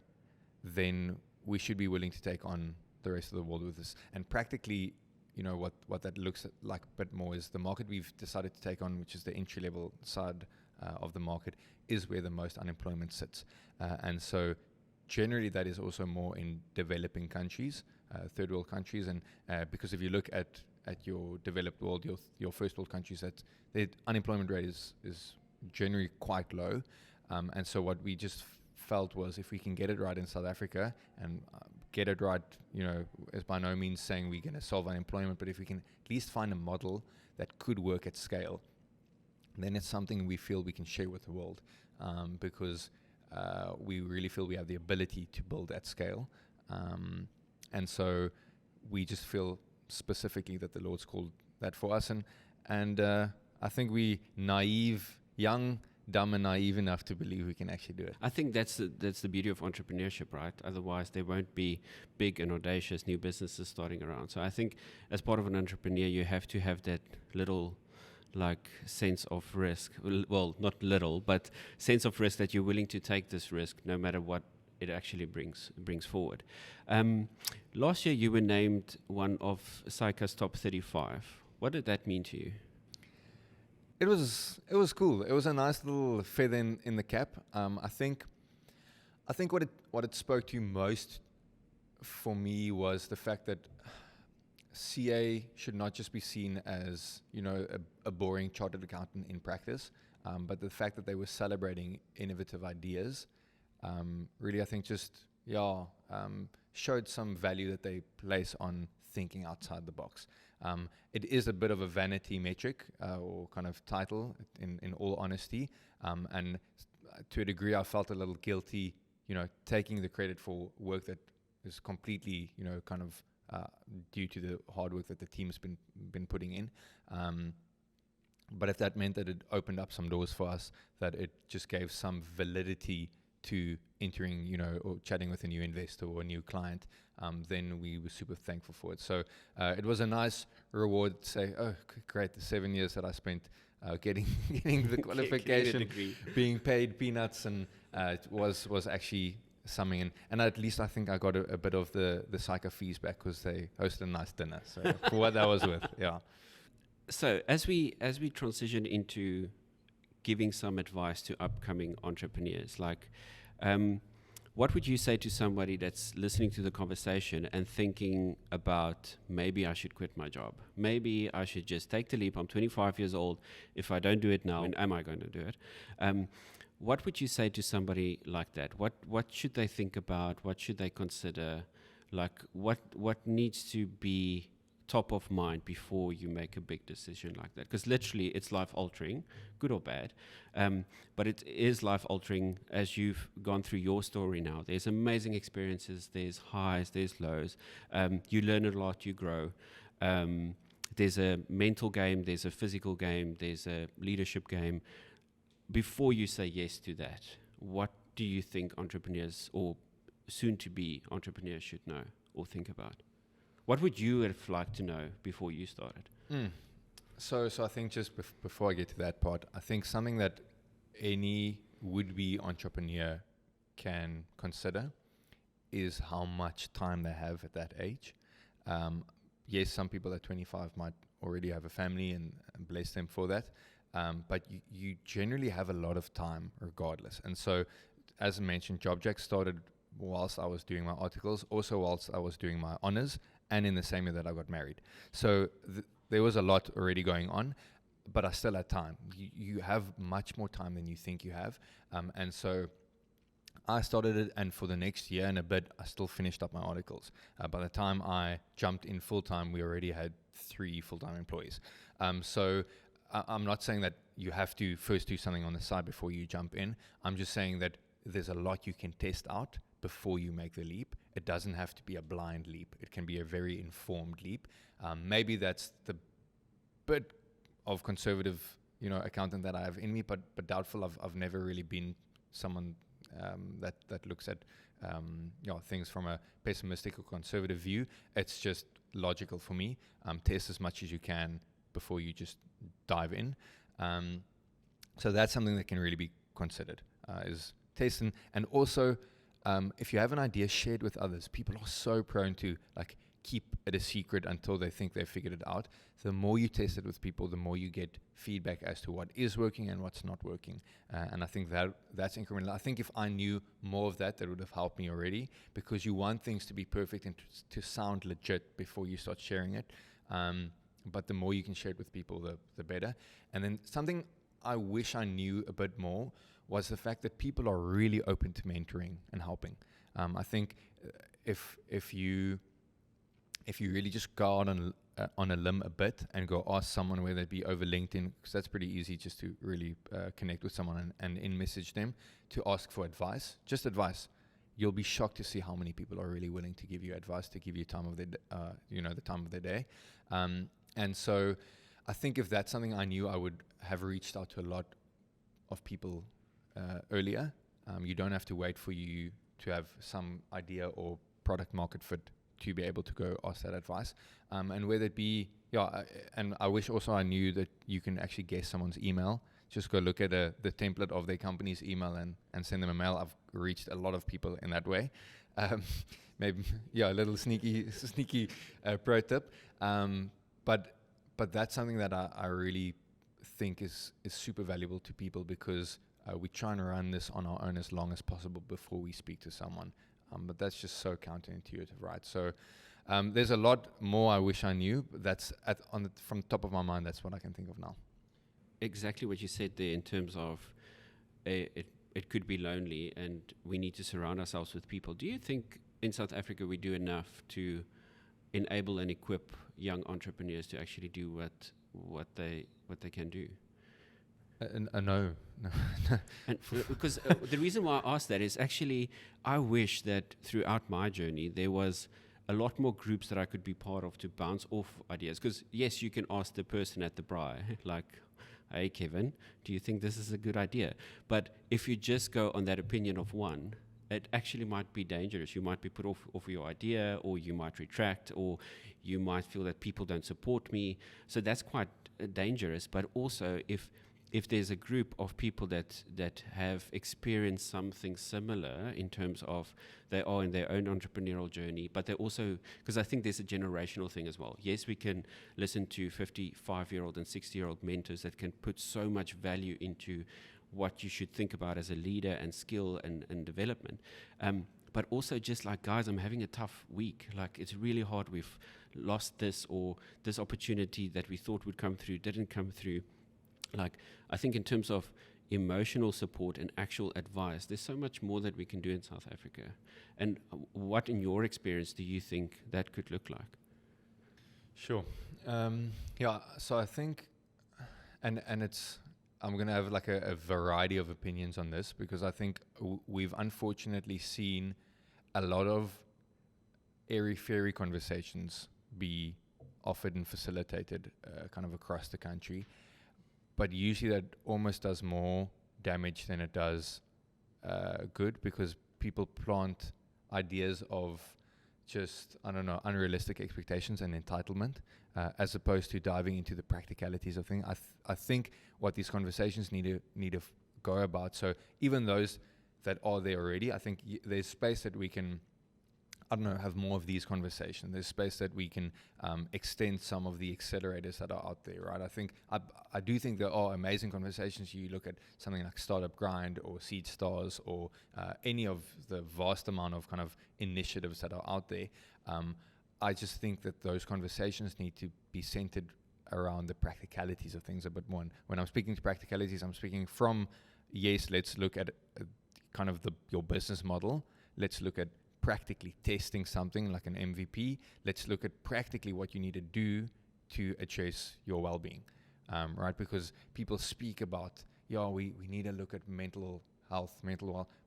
then we should be willing to take on the rest of the world with this. And practically, what that looks like a bit more is the market we've decided to take on, which is the entry-level side of the market, is where the most unemployment sits. And so generally that is also more in developing countries, third world countries. And because if you look at your developed world, your first world countries, that the unemployment rate is generally quite low. And so what we just felt was, if we can get it right in South Africa, and get it right, is by no means saying we're going to solve unemployment, but if we can at least find a model that could work at scale, then it's something we feel we can share with the world, because we really feel we have the ability to build at scale. And so we just feel specifically that the Lord's called that for us. And I think we young, dumb and naive enough to believe we can actually do it. I think that's the beauty of entrepreneurship, right? Otherwise, there won't be big and audacious new businesses starting around. So I think as part of an entrepreneur, you have to have that little sense of risk. Well, not little, but sense of risk, that you're willing to take this risk no matter what it actually brings forward. Last year, you were named one of SAICA's top 35. What did that mean to you? It was cool. It was a nice little feather in the cap. I think what it spoke to most for me was the fact that CA should not just be seen as a boring chartered accountant in practice, but the fact that they were celebrating innovative ideas, really I think showed some value that they place on thinking outside the box. It is a bit of a vanity metric or kind of title, in all honesty, and to a degree I felt a little guilty, taking the credit for work that is completely, kind of due to the hard work that the team's been putting in. But if that meant that it opened up some doors for us, that it just gave some validity to entering, or chatting with a new investor or a new client, then we were super thankful for it. So it was a nice reward to say, oh, great, the 7 years that I spent getting the qualification, being paid peanuts, and it was actually something. And at least I think I got a bit of the psycho fees back because they hosted a nice dinner. So for what that was worth, yeah. So as we transition into giving some advice to upcoming entrepreneurs, like what would you say to somebody that's listening to the conversation and thinking about, maybe I should quit my job, maybe I should just take the leap, I'm 25 years old, if I don't do it now, when am I going to do it? What would you say to somebody like that? What should they think about? What should they consider? Like what needs to be top of mind before you make a big decision like that? Because literally it's life altering, good or bad, but it is life altering as you've gone through your story now. There's amazing experiences, there's highs, there's lows, you learn a lot, you grow. There's a mental game, there's a physical game, there's a leadership game. Before you say yes to that, what do you think entrepreneurs or soon to be entrepreneurs should know or think about? What would you have liked to know before you started? So I think just before I get to that part, I think something that any would-be entrepreneur can consider is how much time they have at that age. Yes, some people at 25 might already have a family, and bless them for that. But you generally have a lot of time regardless. And so, as I mentioned, JOBJACK started whilst I was doing my articles, also whilst I was doing my honors, and in the same year that I got married. So there was a lot already going on, but I still had time. You have much more time than you think you have. And so I started it, and for the next year and a bit, I still finished up my articles. By the time I jumped in full-time, we already had 3 full-time employees. So I'm not saying that you have to first do something on the side before you jump in. I'm just saying that there's a lot you can test out before you make the leap. It doesn't have to be a blind leap. It can be a very informed leap. Maybe that's the bit of conservative, accountant that I have in me, but doubtful. I've never really been someone that looks at things from a pessimistic or conservative view. It's just logical for me. Test as much as you can before you just dive in. So that's something that can really be considered, is testing. And also, if you have an idea, share it with others. People are so prone to keep it a secret until they think they've figured it out. The more you test it with people, the more you get feedback as to what is working and what's not working. And I think that's incremental. I think if I knew more of that would have helped me already, because you want things to be perfect and to sound legit before you start sharing it. But the more you can share it with people, the better. And then something I wish I knew a bit more was the fact that people are really open to mentoring and helping. I think if you really just go out on a limb a bit and go ask someone, whether it be over LinkedIn, because that's pretty easy just to really connect with someone and in-message them to ask for advice, just advice. You'll be shocked to see how many people are really willing to give you advice, to give you time of their, the time of their day. And so I think if that's something I knew, I would have reached out to a lot of people earlier. You don't have to wait for you to have some idea or product market fit to be able to go ask that advice. And whether it be, and I wish also I knew that you can actually guess someone's email. Just go look at the template of their company's email and send them a mail. I've reached a lot of people in that way. Maybe, a little sneaky pro tip. But that's something that I really think is super valuable to people, because we try and run this on our own as long as possible before we speak to someone. But that's just so counterintuitive, right? So there's a lot more I wish I knew, but that's from top of my mind, that's what I can think of now. Exactly what you said there, in terms of it could be lonely and we need to surround ourselves with people. Do you think in South Africa we do enough to enable and equip young entrepreneurs to actually do what they can do? No. And because the reason why I asked that is actually I wish that throughout my journey there was a lot more groups that I could be part of to bounce off ideas. Because yes, you can ask the person at the braai, like, hey, Kevin, do you think this is a good idea? But if you just go on that opinion of one, it actually might be dangerous. You might be put off your idea, or you might retract, or you might feel that people don't support me. So that's quite dangerous. But also, if there's a group of people that have experienced something similar in terms of they are in their own entrepreneurial journey, but they also, because I think there's a generational thing as well. Yes, we can listen to 55-year-old and 60-year-old mentors that can put so much value into what you should think about as a leader and skill and development. But also just like, guys, I'm having a tough week. Like, it's really hard. We've lost this, or this opportunity that we thought would come through didn't come through. Like, I think in terms of emotional support and actual advice, there's so much more that we can do in South Africa. And what, in your experience, do you think that could look like? Sure. Yeah, so I think, and it's, I'm going to have like a variety of opinions on this, because I think we've unfortunately seen a lot of airy-fairy conversations be offered and facilitated kind of across the country. But usually that almost does more damage than it does good, because people plant ideas of just, I don't know, unrealistic expectations and entitlement, as opposed to diving into the practicalities of things. I think what these conversations need to go about. So even those that are there already, I think there's space that we can, I don't know, have more of these conversations. There's space that we can extend some of the accelerators that are out there, right? I think, I do think there are amazing conversations. You look at something like Startup Grind or Seed Stars, or any of the vast amount of kind of initiatives that are out there. I just think that those conversations need to be centered around the practicalities of things a bit more. And when I'm speaking to practicalities, I'm speaking from, yes, let's look at kind of your business model. Let's look at practically testing something like an MVP. Let's look at practically what you need to do to address your well-being, right? Because people speak about, we need to look at mental health,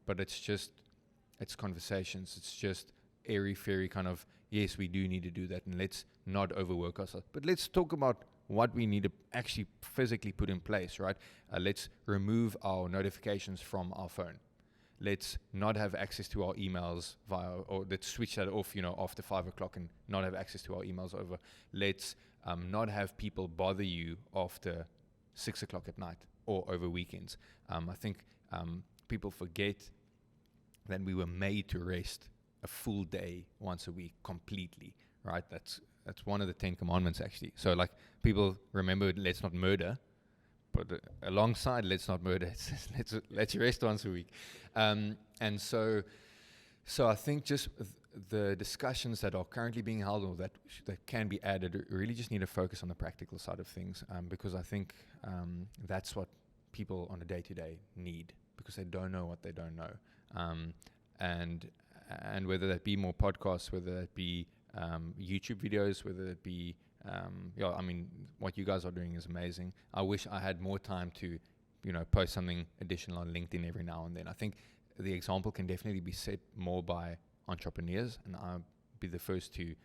but it's conversations. It's just airy-fairy kind of, yes, we do need to do that, and let's not overwork ourselves. But let's talk about what we need to actually physically put in place, right? Let's remove our notifications from our phone. Let's not have access to our emails or let's switch that off, after 5 o'clock, and not have access to our emails over. Let's not have people bother you after 6 o'clock at night or over weekends. I think people forget that we were made to rest a full day once a week completely, right? That's one of the 10 commandments, actually. So like, people remember, let's not murder. But alongside let's not murder, let's rest once a week. And so I think just the discussions that are currently being held, or that can be added, really just need to focus on the practical side of things, because I think that's what people on a day-to-day need, because they don't know what they don't know. And whether that be more podcasts, whether that be YouTube videos, whether it be I mean, what you guys are doing is amazing. I wish I had more time to, post something additional on LinkedIn every now and then. I think the example can definitely be set more by entrepreneurs, and I'll be the first to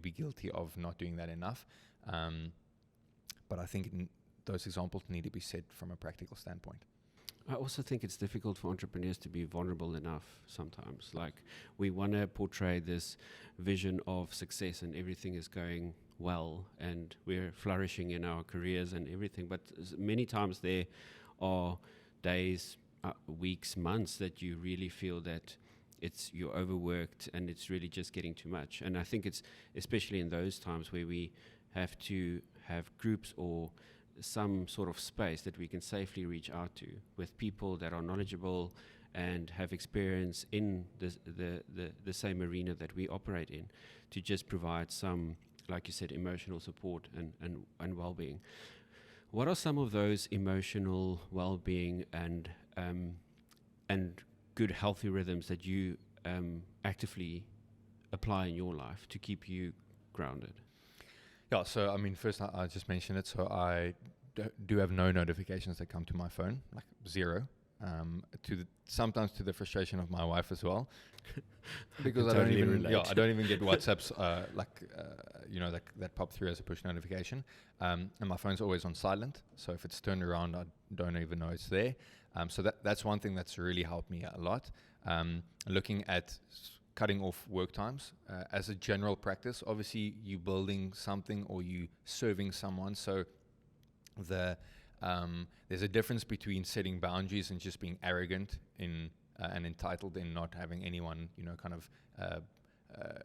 be guilty of not doing that enough. But I think those examples need to be set from a practical standpoint. I also think it's difficult for entrepreneurs to be vulnerable enough sometimes. Like, we want to portray this vision of success and everything is going well and we're flourishing in our careers and everything. But many times there are days, weeks, months that you really feel that you're overworked and it's really just getting too much. And I think it's especially in those times where we have to have groups or some sort of space that we can safely reach out to with people that are knowledgeable and have experience in the same arena that we operate in, to just provide some, like you said, emotional support and well-being. What are some of those emotional well-being and good healthy rhythms that you actively apply in your life to keep you grounded? Yeah, so I mean, first I just mentioned it. So I do have no notifications that come to my phone, like zero. sometimes to the frustration of my wife as well, because I Totally don't even get WhatsApps that pop through as a push notification, and my phone's always on silent. So if it's turned around, I don't even know it's there. So that's one thing that's really helped me a lot. Looking at cutting off work times as a general practice. Obviously, you building something or you serving someone. So there's a difference between setting boundaries and just being arrogant and entitled in not having anyone,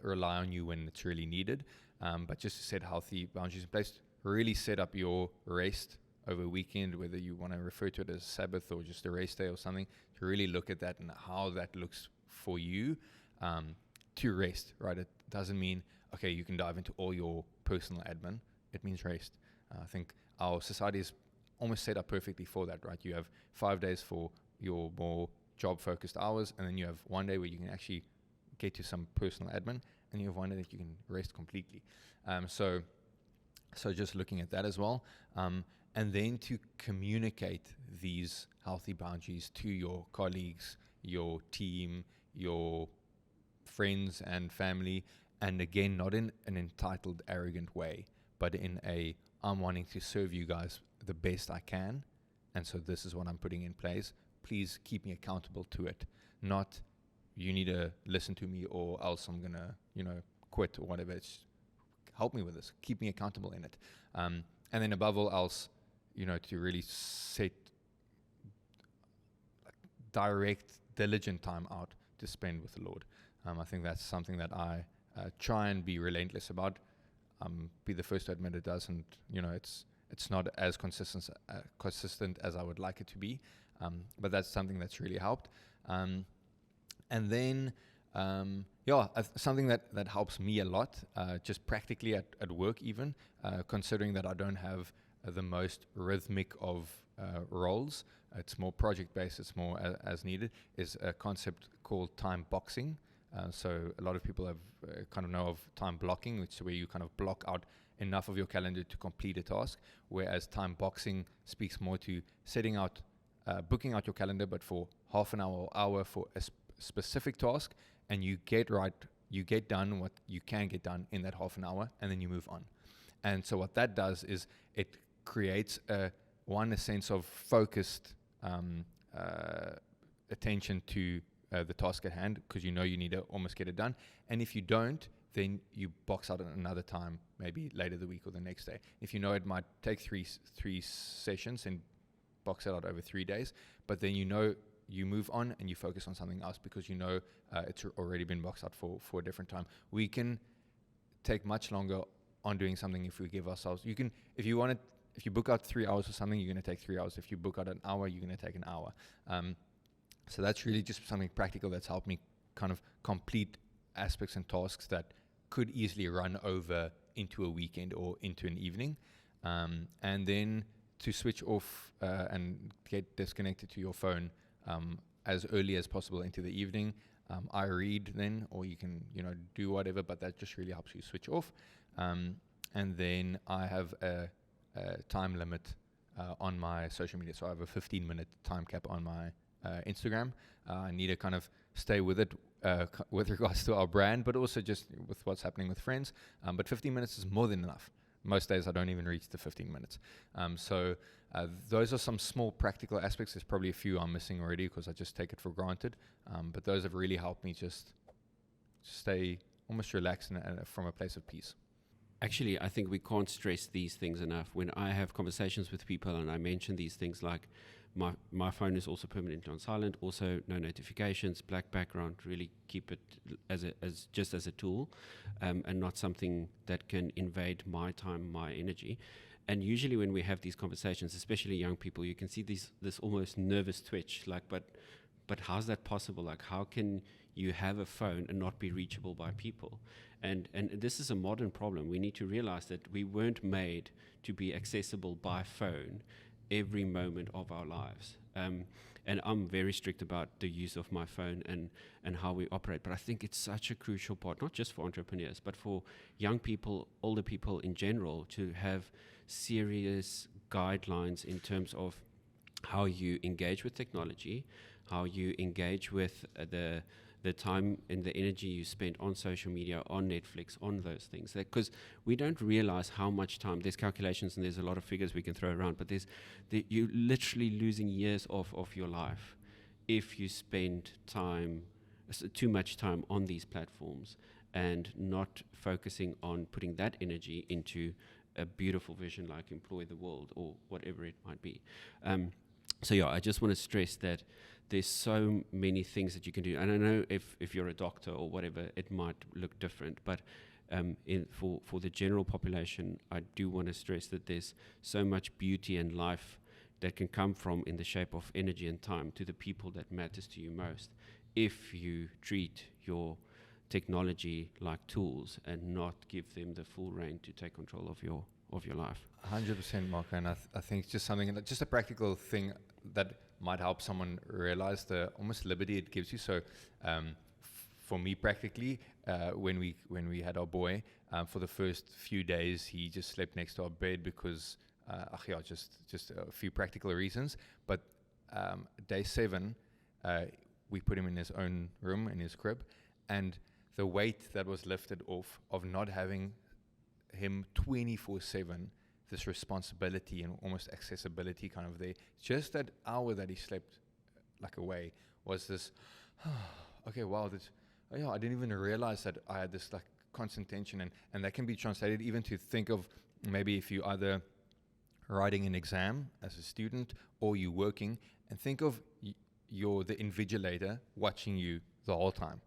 rely on you when it's really needed. But just to set healthy boundaries in place, really set up your rest over a weekend, whether you want to refer to it as Sabbath or just a rest day or something, to really look at that and how that looks for you to rest, right? It doesn't mean, okay, you can dive into all your personal admin. It means rest. I think our society is almost set up perfectly for that, right? You have 5 days for your more job-focused hours, and then you have one day where you can actually get to some personal admin, and you have one day that you can rest completely. So just looking at that as well. And then to communicate these healthy boundaries to your colleagues, your team, your friends and family, and again, not in an entitled, arrogant way, but in I'm wanting to serve you guys the best I can, and so this is what I'm putting in place. Please keep me accountable to it. Not, you need to listen to me or else I'm gonna, quit or whatever. It's help me with this. Keep me accountable in it. And then above all else, to really set direct, diligent time out to spend with the Lord. I think that's something that I try and be relentless about. Be the first to admit it doesn't, it's not as consistent as I would like it to be. But that's something that's really helped. And then, something that helps me a lot, just practically at work even, considering that I don't have the most rhythmic of roles. It's more project-based, it's more as needed, is a concept called time boxing. So a lot of people have kind of know of time blocking, which is where you kind of block out enough of your calendar to complete a task, whereas time boxing speaks more to setting out, booking out your calendar, but for half an hour or hour for a specific task, and you get done what you can get done in that half an hour, and then you move on. And so what that does is it creates a sense of focused attention to the task at hand, because you need to almost get it done. And if you don't, then you box out another time, maybe later the week or the next day. If you know it might take three sessions, and box it out over 3 days, but then you move on and you focus on something else because it's already been boxed out for a different time. We can take much longer on doing something if we give ourselves. You can, if you book out 3 hours or something, you're going to take 3 hours. If you book out an hour, you're going to take an hour. So that's really just something practical that's helped me kind of complete aspects and tasks that could easily run over into a weekend or into an evening. And then to switch off and get disconnected to your phone as early as possible into the evening. I read then, or you can do whatever, but that just really helps you switch off. And then I have a time limit on my social media. So I have a 15-minute time cap on my Instagram. I need to kind of stay with it with regards to our brand, but also just with what's happening with friends. But 15 minutes is more than enough. Most days I don't even reach the 15 minutes. So those are some small practical aspects. There's probably a few I'm missing already because I just take it for granted. But those have really helped me just stay almost relaxed and from a place of peace. Actually, I think we can't stress these things enough. When I have conversations with people and I mention these things like my phone is also permanently on silent, also no notifications, black background, really keep it as just as a tool and not something that can invade my time, my energy. And usually when we have these conversations, especially young people, you can see this almost nervous twitch, like, but how's that possible? Like, how can you have a phone and not be reachable by people? And this is a modern problem. We need to realize that we weren't made to be accessible by phone every moment of our lives. And I'm very strict about the use of my phone and how we operate. But I think it's such a crucial part, not just for entrepreneurs, but for young people, older people in general, to have serious guidelines in terms of how you engage with technology, how you engage with the time and the energy you spend on social media, on Netflix, on those things. Because we don't realize how much time, there's calculations and there's a lot of figures we can throw around, but you're literally losing years of your life if you spend too much time on these platforms and not focusing on putting that energy into a beautiful vision like Employ the World or whatever it might be. So yeah, I just want to stress that there's so many things that you can do. And I know if you're a doctor or whatever, it might look different. But for the general population, I do want to stress that there's so much beauty and life that can come from in the shape of energy and time to the people that matters to you most, if you treat your technology like tools and not give them the full reign to take control of your life. 100%, Mark, and I think just something, just a practical thing that might help someone realize the almost liberty it gives you. So, for me, practically, when we had our boy, for the first few days, he just slept next to our bed because, just a few practical reasons. But day 7, we put him in his own room, in his crib, and the weight that was lifted off of not having him 24/7, this responsibility and almost accessibility kind of there, just that hour that he slept like away was this, okay, wow, I didn't even realize that I had this like constant tension, and that can be translated even to think of maybe if you either writing an exam as a student or you working, and think of you're the invigilator watching you the whole time,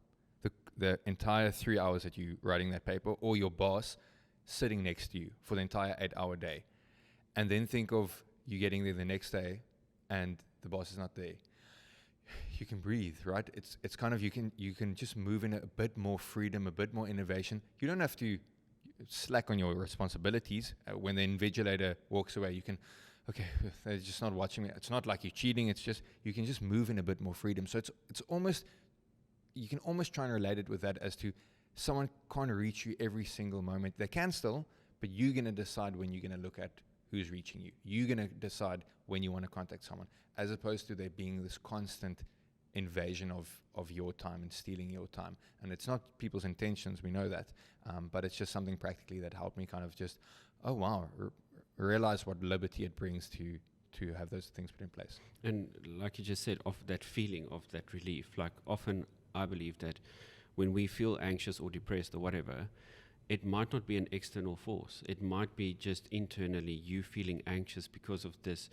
the entire 3 hours that you writing that paper, or your boss sitting next to you for the entire 8-hour day. And then think of you getting there the next day and the boss is not there. You can breathe, right? It's kind of, you can just move in a bit more freedom, a bit more innovation. You don't have to slack on your responsibilities. When the invigilator walks away, you can, okay, they're just not watching me. It's not like you're cheating. It's just, you can just move in a bit more freedom. So it's almost, you can almost try and relate it with that as to someone can't reach you every single moment. They can still, but you're going to decide when you're going to look at who's reaching you. You're going to decide when you want to contact someone, as opposed to there being this constant invasion of your time and stealing your time. And it's not people's intentions, we know that, but it's just something practically that helped me kind of just, oh wow, realize what liberty it brings to have those things put in place. And like you just said, of that feeling of that relief, like often I believe that when we feel anxious or depressed or whatever, it might not be an external force. It might be just internally you feeling anxious because of this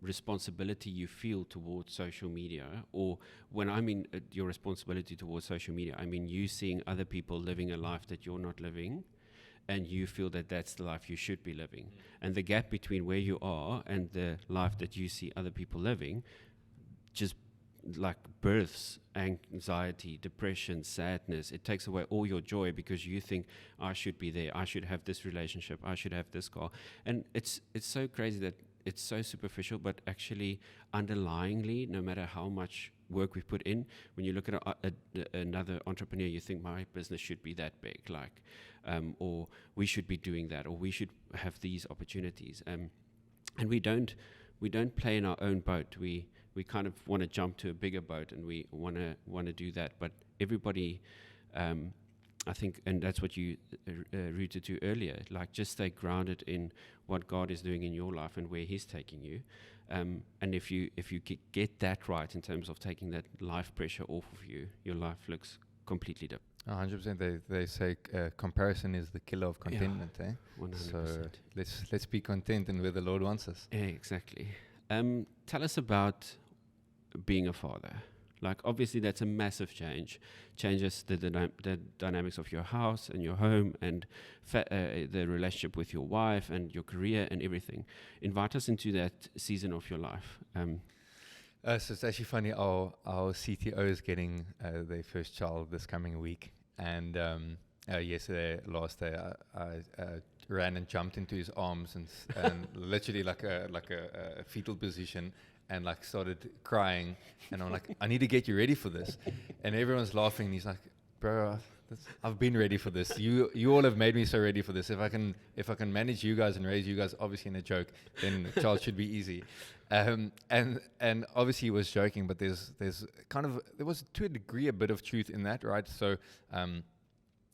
responsibility you feel towards social media. Or when I mean your responsibility towards social media, I mean you seeing other people living a life that you're not living, and you feel that that's the life you should be living. And the gap between where you are and the life that you see other people living just like births anxiety, depression, sadness. It takes away all your joy because you think, I should be there, I should have this relationship, I should have this car. And it's so crazy that it's so superficial, but actually underlyingly, no matter how much work we've put in, when you look at another entrepreneur, you think my business should be that big, like, or we should be doing that, or we should have these opportunities. And we don't play in our own boat. We kind of want to jump to a bigger boat, and we want to do that. But everybody, I think, and that's what you rooted to earlier, like just stay grounded in what God is doing in your life and where He's taking you. And if you get that right in terms of taking that life pressure off of you, your life looks completely different. 100%. They say comparison is the killer of contentment. Yeah, 100%. So let's be content in where the Lord wants us. Yeah, exactly. Tell us about being a father. Like, obviously that's a massive change. Changes the dynamics of your house and your home and the relationship with your wife and your career and everything. Invite us into that season of your life. So it's actually funny, our CTO is getting their first child this coming week. And last day, I ran and jumped into his arms and literally like a fetal position, and like started crying. And I'm like, I need to get you ready for this. And everyone's laughing. And he's like, bro, I've been ready for this. You all have made me so ready for this. If I can manage you guys and raise you guys, obviously in a joke, then the child should be easy. And obviously he was joking, but there was to a degree a bit of truth in that, right? So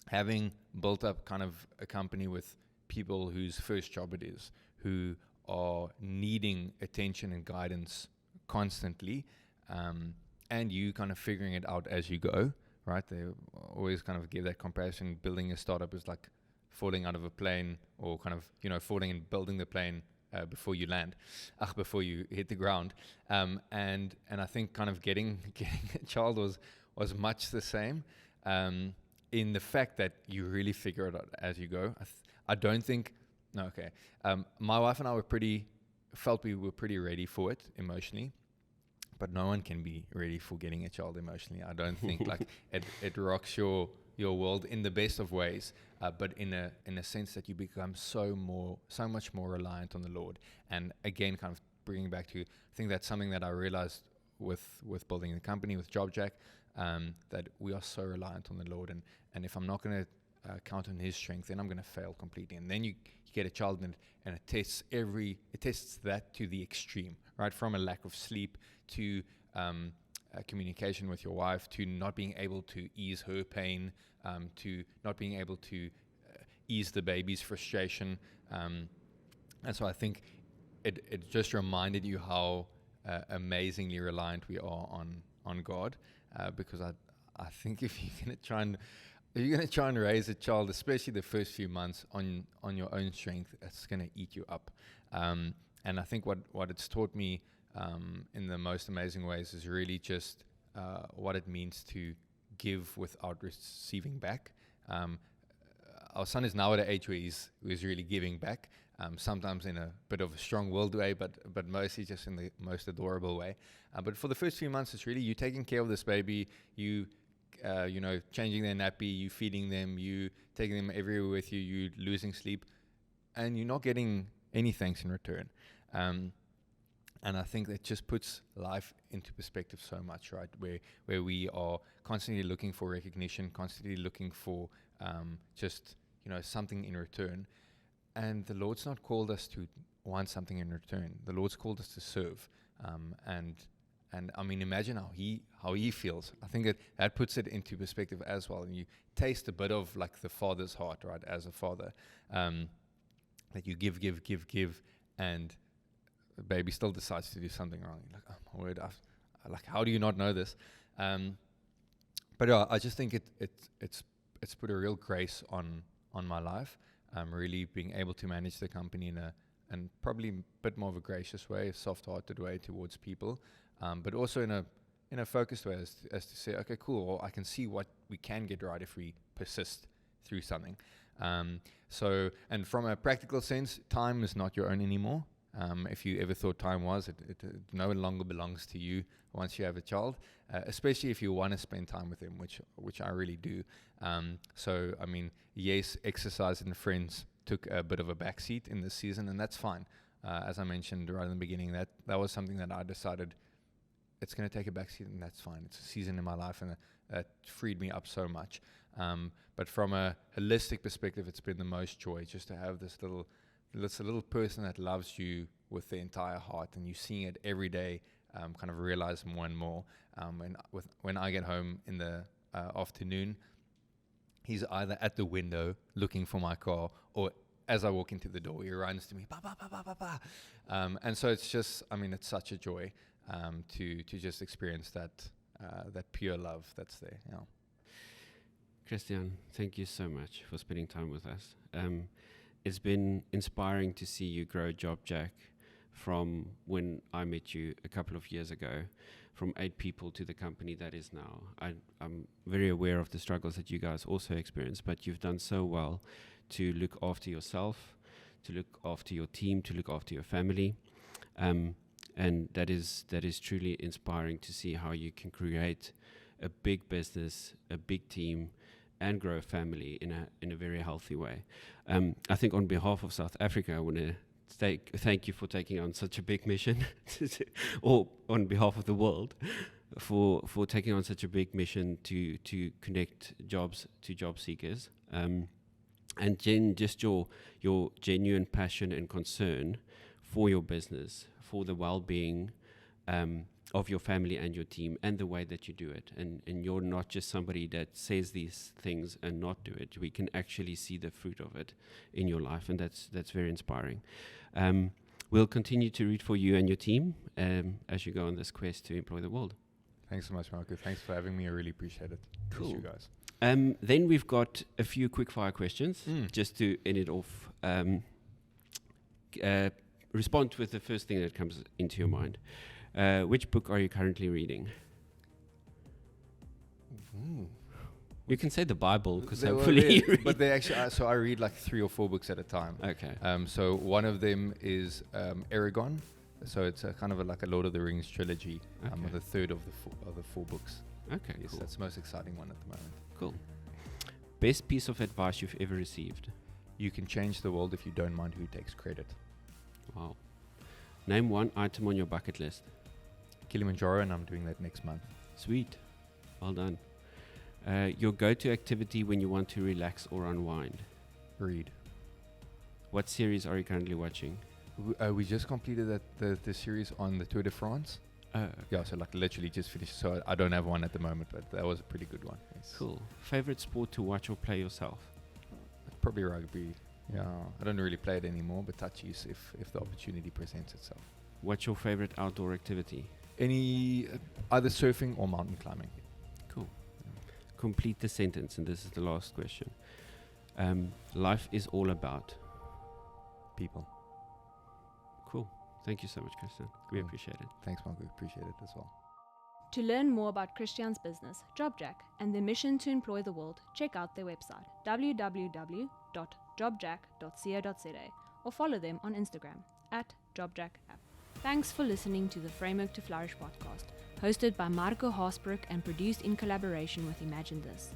having built up kind of a company with people whose first job it is, who are needing attention and guidance constantly, and you kind of figuring it out as you go, right? They always kind of give that comparison. Building a startup is like falling out of a plane, or kind of, falling and building the plane before you land, before you hit the ground. And I think kind of getting a child was much the same, in the fact that you really figure it out as you go. I don't think, no, okay. My wife and I felt we were pretty ready for it emotionally. But no one can be ready for getting a child emotionally. I don't think like it rocks your world in the best of ways, but in a sense that you become so much more reliant on the Lord. And again, kind of bringing back to, I think that's something that I realized with building the company, with JOBJACK, that we are so reliant on the Lord. And if I'm not going to count on His strength, then I'm going to fail completely. And then you get a child and it tests that to the extreme, right? From a lack of sleep to communication with your wife, to not being able to ease her pain, to not being able to ease the baby's frustration. And so I think it just reminded you how amazingly reliant we are on God, because I think if you're going to try and raise a child, especially the first few months on your own strength, it's going to eat you up. And I think what it's taught me in the most amazing ways is really just what it means to give without receiving back. Our son is now at an age where he's really giving back, sometimes in a bit of a strong-willed way, but mostly just in the most adorable way. But for the first few months, it's really you taking care of this baby, you changing their nappy, you feeding them, you taking them everywhere with you, you losing sleep, and you're not getting any thanks in return. And I think that just puts life into perspective so much, right? Where we are constantly looking for recognition, constantly looking for just something in return. And the Lord's not called us to want something in return. The Lord's called us to serve. And I mean, imagine how he feels. I think that puts it into perspective as well. And you taste a bit of like the Father's heart, right? As a father, that you give, and the baby still decides to do something wrong. You're like, oh my word, like, how do you not know this? But yeah, I just think it's put a real grace on my life. Really being able to manage the company and probably a bit more of a gracious way, a soft-hearted way towards people, but also in a focused way, as to say, okay, cool, well, I can see what we can get right if we persist through something. So, and from a practical sense, time is not your own anymore. If you ever thought time was, it no longer belongs to you once you have a child, especially if you want to spend time with them, which I really do. So, I mean, yes, exercise and friends took a bit of a backseat in this season, and that's fine. As I mentioned right in the beginning, that was something that I decided it's going to take a backseat, and that's fine. It's a season in my life, and that freed me up so much. But from a holistic perspective, it's been the most joy just to have this little person that loves you with their entire heart, and you're seeing it every day, kind of realize more and more. When I get home in the afternoon, he's either at the window looking for my car, or as I walk into the door, he runs to me, ba, ba, ba, ba, ba, ba. And so it's just, I mean, it's such a joy to just experience that pure love that's there. Yeah. Christiaan, thank you so much for spending time with us. It's been inspiring to see you grow JOBJACK from when I met you a couple of years ago, from 8 people to the company that is now. I'm very aware of the struggles that you guys also experience, but you've done so well to look after yourself, to look after your team, to look after your family. And that is truly inspiring to see how you can create a big business, a big team, and grow a family in a very healthy way. I think on behalf of South Africa, I want to thank you for taking on such a big mission, or on behalf of the world, for taking on such a big mission to connect jobs to job seekers. And Jen, just your genuine passion and concern for your business, for the well-being of your family and your team, and the way that you do it. And you're not just somebody that says these things and not do it. We can actually see the fruit of it in your life, and that's very inspiring. We'll continue to root for you and your team as you go on this quest to employ the world. Thanks so much, Marco. Thanks for having me. I really appreciate it. Cool. Thank you guys. Then we've got a few quick-fire questions, just to end it off. Respond with the first thing that comes into your mind. Which book are you currently reading? Ooh. You can say the Bible, because They- well, hopefully they- you read. But they actually, so I read like 3 or 4 books at a time. Okay. So one of them is Aragon. So it's a kind of like a Lord of the Rings trilogy. Okay. The third of the 4 books. Okay, Yes, cool. that's the most exciting one at the moment. Cool. Best piece of advice you've ever received? You can change the world if you don't mind who takes credit. Wow. Name one item on your bucket list. Kilimanjaro, and I'm doing that next month. Sweet. Well done. Your go-to activity when you want to relax or unwind. Read. What series are you currently watching? We just completed the series on the Tour de France. Okay. Yeah, so like literally just finished. So I don't have one at the moment, but that was a pretty good one. Yes. Cool. Favorite sport to watch or play yourself? Probably rugby. Yeah, I don't really play it anymore, but touchies if the opportunity presents itself. What's your favorite outdoor activity? Any either surfing or mountain climbing. Cool. Complete the sentence, and this is the last question. Life is all about. People. Cool. Thank you so much, Christiaan. We Cool. appreciate it. Thanks, Marco. Appreciate it as well. To learn more about Christiaan's business, JOBJACK, and their mission to employ the world, check out their website, www.jobjack.co.za, or follow them on Instagram, @JOBJACKapp. Thanks for listening to the Framework to Flourish podcast, hosted by Marco Haasbroek and produced in collaboration with Imagine This.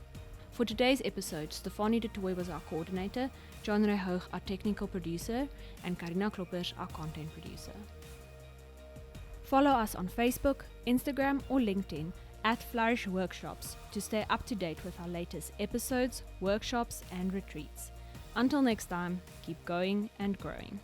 For today's episode, Stefanie de Tooy was our coordinator, John Rehoog our technical producer, and Karina Kloppers our content producer. Follow us on Facebook, Instagram, or LinkedIn @Flourish Workshops to stay up to date with our latest episodes, workshops, and retreats. Until next time, keep going and growing.